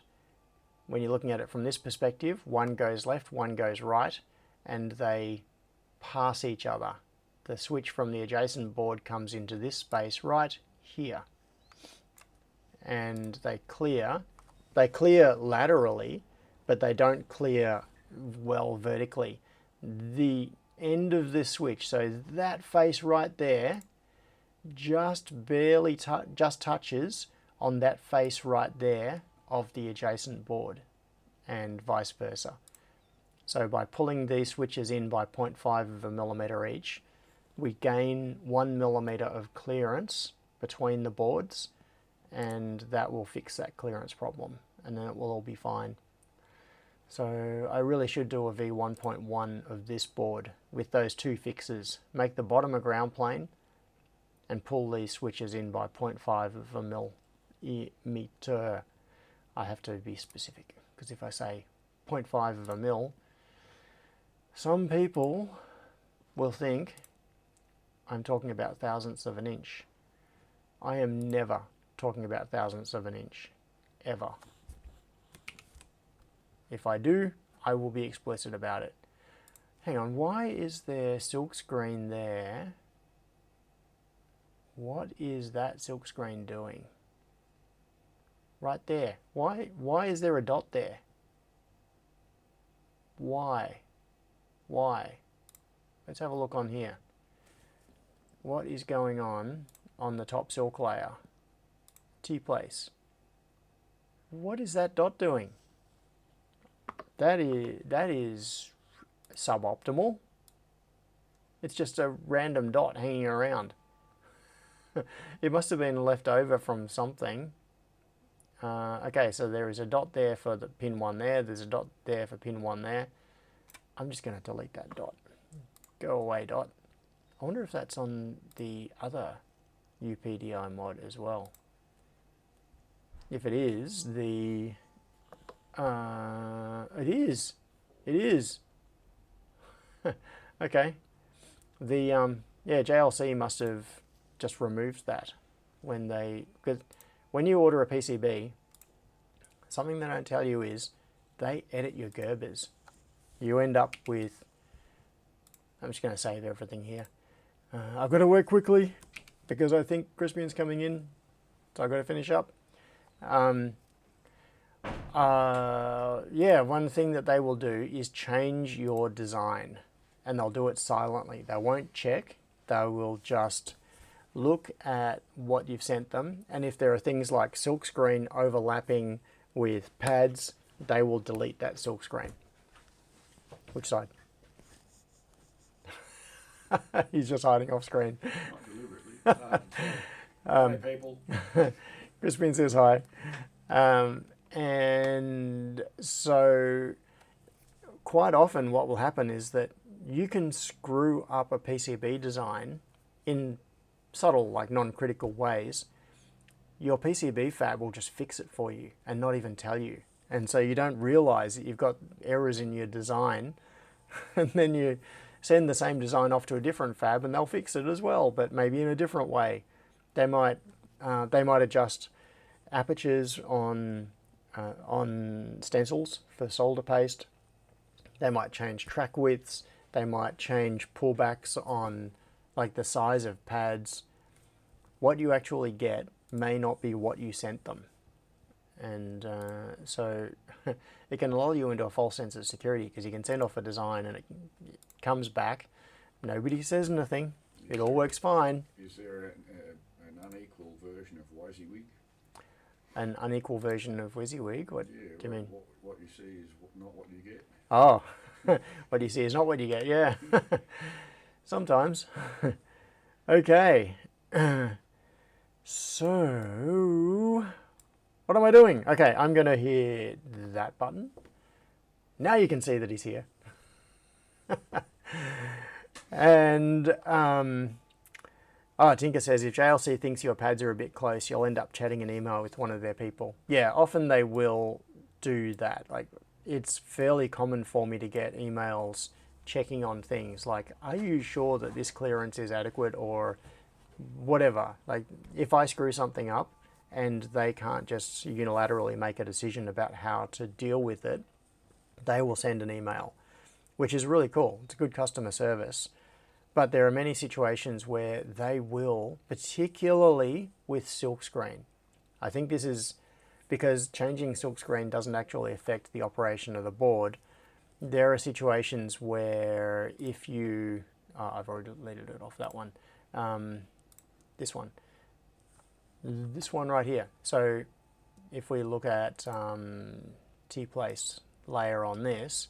when you're looking at it from this perspective, one goes left, one goes right, and they pass each other. The switch from the adjacent board comes into this space right here. And they clear laterally, but they don't clear well vertically. The end of this switch, so that face right there, just barely touches on that face right there of the adjacent board, and vice versa. So by pulling these switches in by 0.5 of a millimeter each, we gain 1 millimeter of clearance between the boards, and that will fix that clearance problem, and then it will all be fine. So I really should do a V1.1 of this board with those two fixes. Make the bottom a ground plane and pull these switches in by 0.5 of a millimeter. I have to be specific, because if I say 0.5 of a mil, some people will think I'm talking about thousandths of an inch. I am never talking about thousandths of an inch, ever. If I do, I will be explicit about it. Hang on, why is there silk screen there? What is that silk screen doing? Right there. Why is there a dot there? Why? Let's have a look on here. What is going on the top silk layer? T-place. What is that dot doing? That is suboptimal. It's just a random dot hanging around. It must have been left over from something. Okay, so there is a dot there for the pin 1 there. There's a dot there for pin 1 there. I'm just going to delete that dot. Go away, dot. I wonder if that's on the other UPDI mod as well. If it is, it is. Okay. The JLC must have just removed that because when you order a PCB, something they don't tell you is they edit your Gerbers. You end up with, I'm just going to save everything here. I've got to work quickly because I think Crispian's coming in, so I've got to finish up. Yeah, one thing that they will do is change your design, and they'll do it silently. They won't check. They will just look at what you've sent them, and if there are things like silkscreen overlapping with pads, they will delete that silkscreen. Which side? He's just hiding off screen. Not deliberately. Hi, people. Crispin says hi. And so quite often what will happen is that you can screw up a PCB design in subtle, like non-critical ways. Your PCB fab will just fix it for you and not even tell you. And so you don't realize that you've got errors in your design, and then you send the same design off to a different fab and they'll fix it as well, but maybe in a different way. They might adjust apertures on stencils for solder paste. They might change track widths. They might change pullbacks on like the size of pads. What you actually get may not be what you sent them. And so it can lull you into a false sense of security, because you can send off a design and it comes back. Nobody says anything. It all works fine. Is there an unequal version of WYSIWYG? An unequal version of WYSIWYG? What do you mean? What you see is not what you get. Oh, what you see is not what you get, yeah. Sometimes. Okay. So, what am I doing? Okay, I'm going to hit that button. Now you can see that he's here. And, Tinker says, if JLC thinks your pads are a bit close, you'll end up chatting an email with one of their people. Yeah, often they will do that. Like, it's fairly common for me to get emails checking on things like, are you sure that this clearance is adequate, or whatever. Like, if I screw something up and they can't just unilaterally make a decision about how to deal with it, they will send an email, which is really cool. It's a good customer service. But there are many situations where they will, particularly with silkscreen. I think this is because changing silkscreen doesn't actually affect the operation of the board. There are situations where if you, I've already deleted it off that one, this one right here. So if we look at T-place layer on this,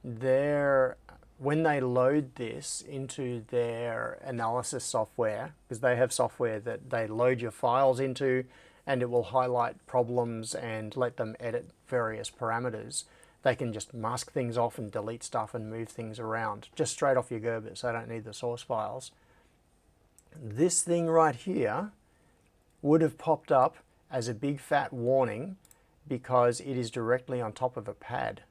when they load this into their analysis software, because they have software that they load your files into and it will highlight problems and let them edit various parameters, they can just mask things off and delete stuff and move things around just straight off your Gerber, so they don't need the source files. This thing right here would have popped up as a big fat warning because it is directly on top of a pad.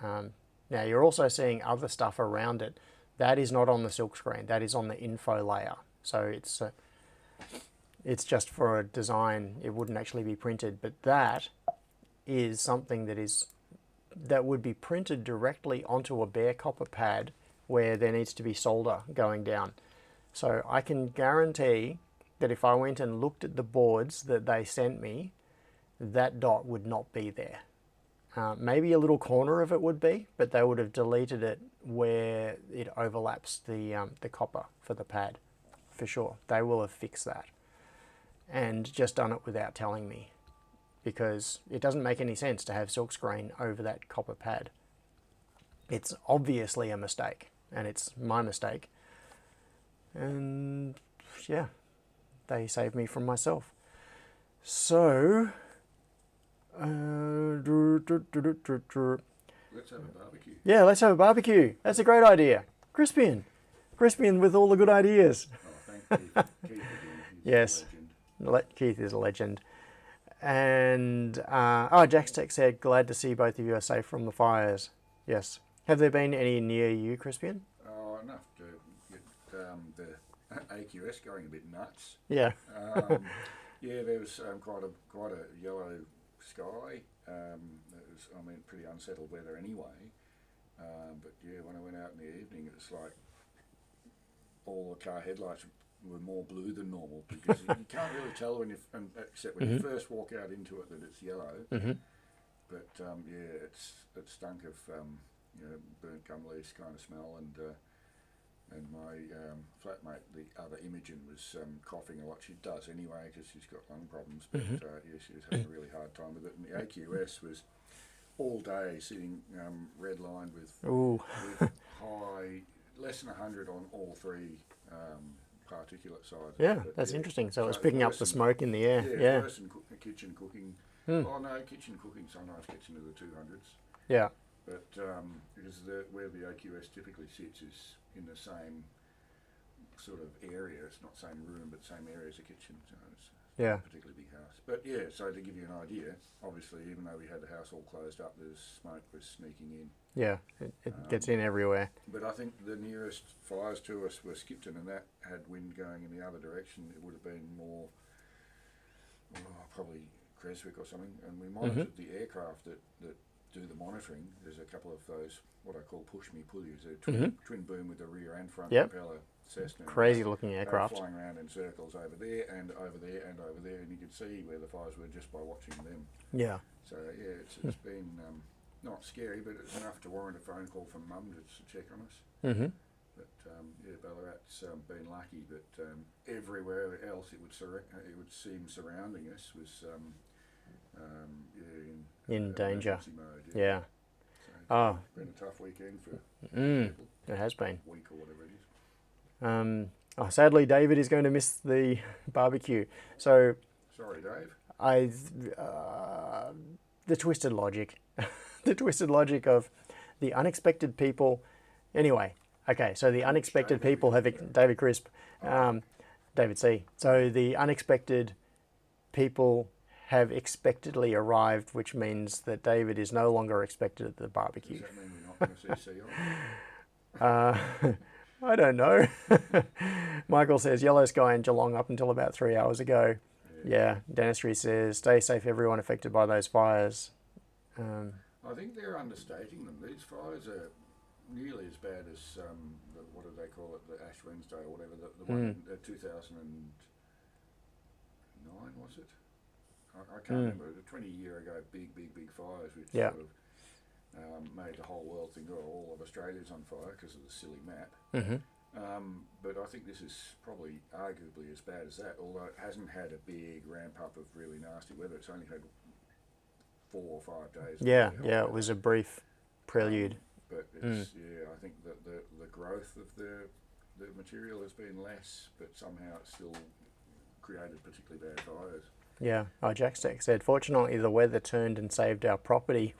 Now you're also seeing other stuff around it. That is not on the silk screen. That is on the info layer. So it's just for a design. It wouldn't actually be printed, but that is something that would be printed directly onto a bare copper pad where there needs to be solder going down. So I can guarantee that if I went and looked at the boards that they sent me, that dot would not be there. Maybe a little corner of it would be, but they would have deleted it where it overlaps the copper for the pad, for sure. They will have fixed that and just done it without telling me, because it doesn't make any sense to have silkscreen over that copper pad. It's obviously a mistake, and it's my mistake. And yeah, they saved me from myself. So, Let's have a barbecue. yeah, let's have a barbecue. That's a great idea. Crispian with all the good ideas. Oh, thank Keith. Keith again. He's Yes. a legend. Keith is a legend. And Jack's Tech said, glad to see both of you are safe from the fires. Yes. Have there been any near you, Crispian? Oh, enough to get the AQS going a bit nuts. Yeah. Yeah, there was quite a yellow sky. It was, pretty unsettled weather anyway. But yeah, when I went out in the evening, it's like all the car headlights were more blue than normal, because you can't really tell except when you first walk out into it, that it's yellow. But yeah, it stunk of burnt gum leaves kind of smell, and my flatmate, the other Imogen, was coughing a lot. She does anyway because she's got lung problems, but yeah, she was having a really hard time with it. And the AQS was all day sitting red-lined with high, less than 100 on all three particulate sides. Yeah, but that's yeah, interesting. So it was it's picking up worse the than- smoke in the air. Yeah, worse than kitchen cooking. Oh no, kitchen cooking sometimes gets into the 200s. Yeah. But because where the AQS typically sits is in the same sort of area. It's not same room, but same area as a kitchen. So it's Yeah. not a particularly big house. But yeah, so to give you an idea, obviously, even though we had the house all closed up, there's smoke was sneaking in. Yeah, it gets in everywhere. But I think the nearest fires to us were Skipton, and that had wind going in the other direction. It would have been more, probably Creswick or something. And we monitored the aircraft that do the monitoring. There's a couple of those, what I call push-me pulleys. They're twin boom with the rear and front propeller Cessna. Crazy looking They were aircraft. flying around in circles over there and over there and over there, and you could see where the fires were just by watching them. Yeah. So yeah, it's been not scary, but it's enough to warrant a phone call from Mum to check on us. But yeah, Ballarat's been lucky, but everywhere else it would seem surrounding us was In danger. emergency mode. Yeah. So it's been a tough weekend for people. It has been. Week or whatever it is. Sadly, David is going to miss the barbecue. So Sorry, Dave. the twisted logic, the twisted logic of the unexpected people. Anyway, okay, so the unexpected people have David Crisp, David C. So the unexpected people have expectedly arrived, which means that David is no longer expected at the barbecue. Does that mean we're not going to see on? I don't know. Michael says yellow sky in Geelong up until about 3 hours ago. Yeah. Dentistry says stay safe, everyone affected by those fires. I think they're understating them. These fires are nearly as bad as what do they call it, the Ash Wednesday or whatever, the one in 2009, was it? I can't remember. 20 years ago, big fires which sort of made the whole world think, oh, all of Australia's on fire because of the silly map. But I think this is probably arguably as bad as that, although it hasn't had a big ramp up of really nasty weather. It's only had 4 or 5 days. Yeah, it was a brief prelude. But it's, I think that the growth of the material has been less, but somehow it's still created particularly bad fires. Yeah. Jack Stack said, fortunately the weather turned and saved our property.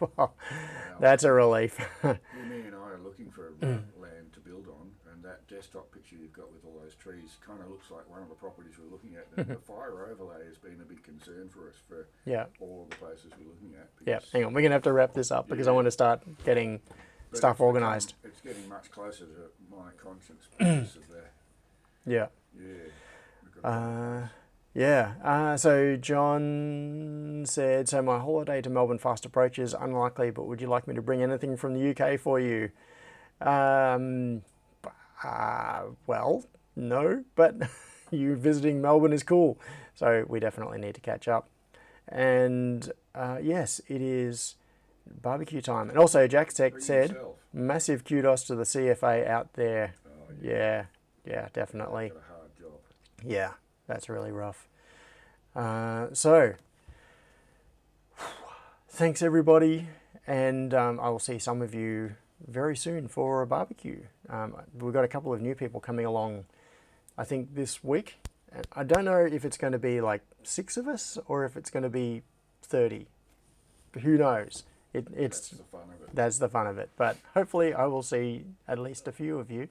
That's a relief. Me and I are looking for land to build on, and that that desktop picture you've got with all those trees kind of looks like one of the properties we're looking at. The fire overlay has been a big concern for us for Yeah. all of the places we're looking at. Yeah. because- Hang on, we're gonna have to wrap this up because I Yeah. want to start getting but stuff it's become- organised. It's getting much closer to my conscience because of that. Yeah. Yeah. We've got a Yeah. So John said, so my holiday to Melbourne fast approaches. Unlikely, but would you like me to bring anything from the UK for you? Well, no, but you visiting Melbourne is cool. So we definitely need to catch up. And yes, it is barbecue time. And also, Jack Tech Bring said, yourself. massive kudos to the CFA out there. Oh, Yeah, definitely. Got a hard job. Yeah, that's really rough. So, thanks everybody, and I will see some of you very soon for a barbecue. We've got a couple of new people coming along, I think, this week. And I don't know if it's going to be like 6 of us or if it's going to be 30. Who knows? That's the fun of it. That's the fun of it. But hopefully I will see at least a few of you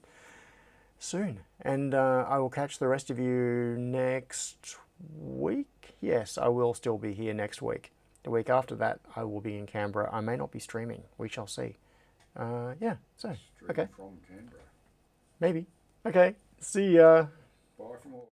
soon. And I will catch the rest of you next week. Yes, I will still be here next week. The week after that, I will be in Canberra. I may not be streaming. We shall see. Yeah, so, Stream okay. from Canberra. Maybe. Okay, see ya. Bye from all.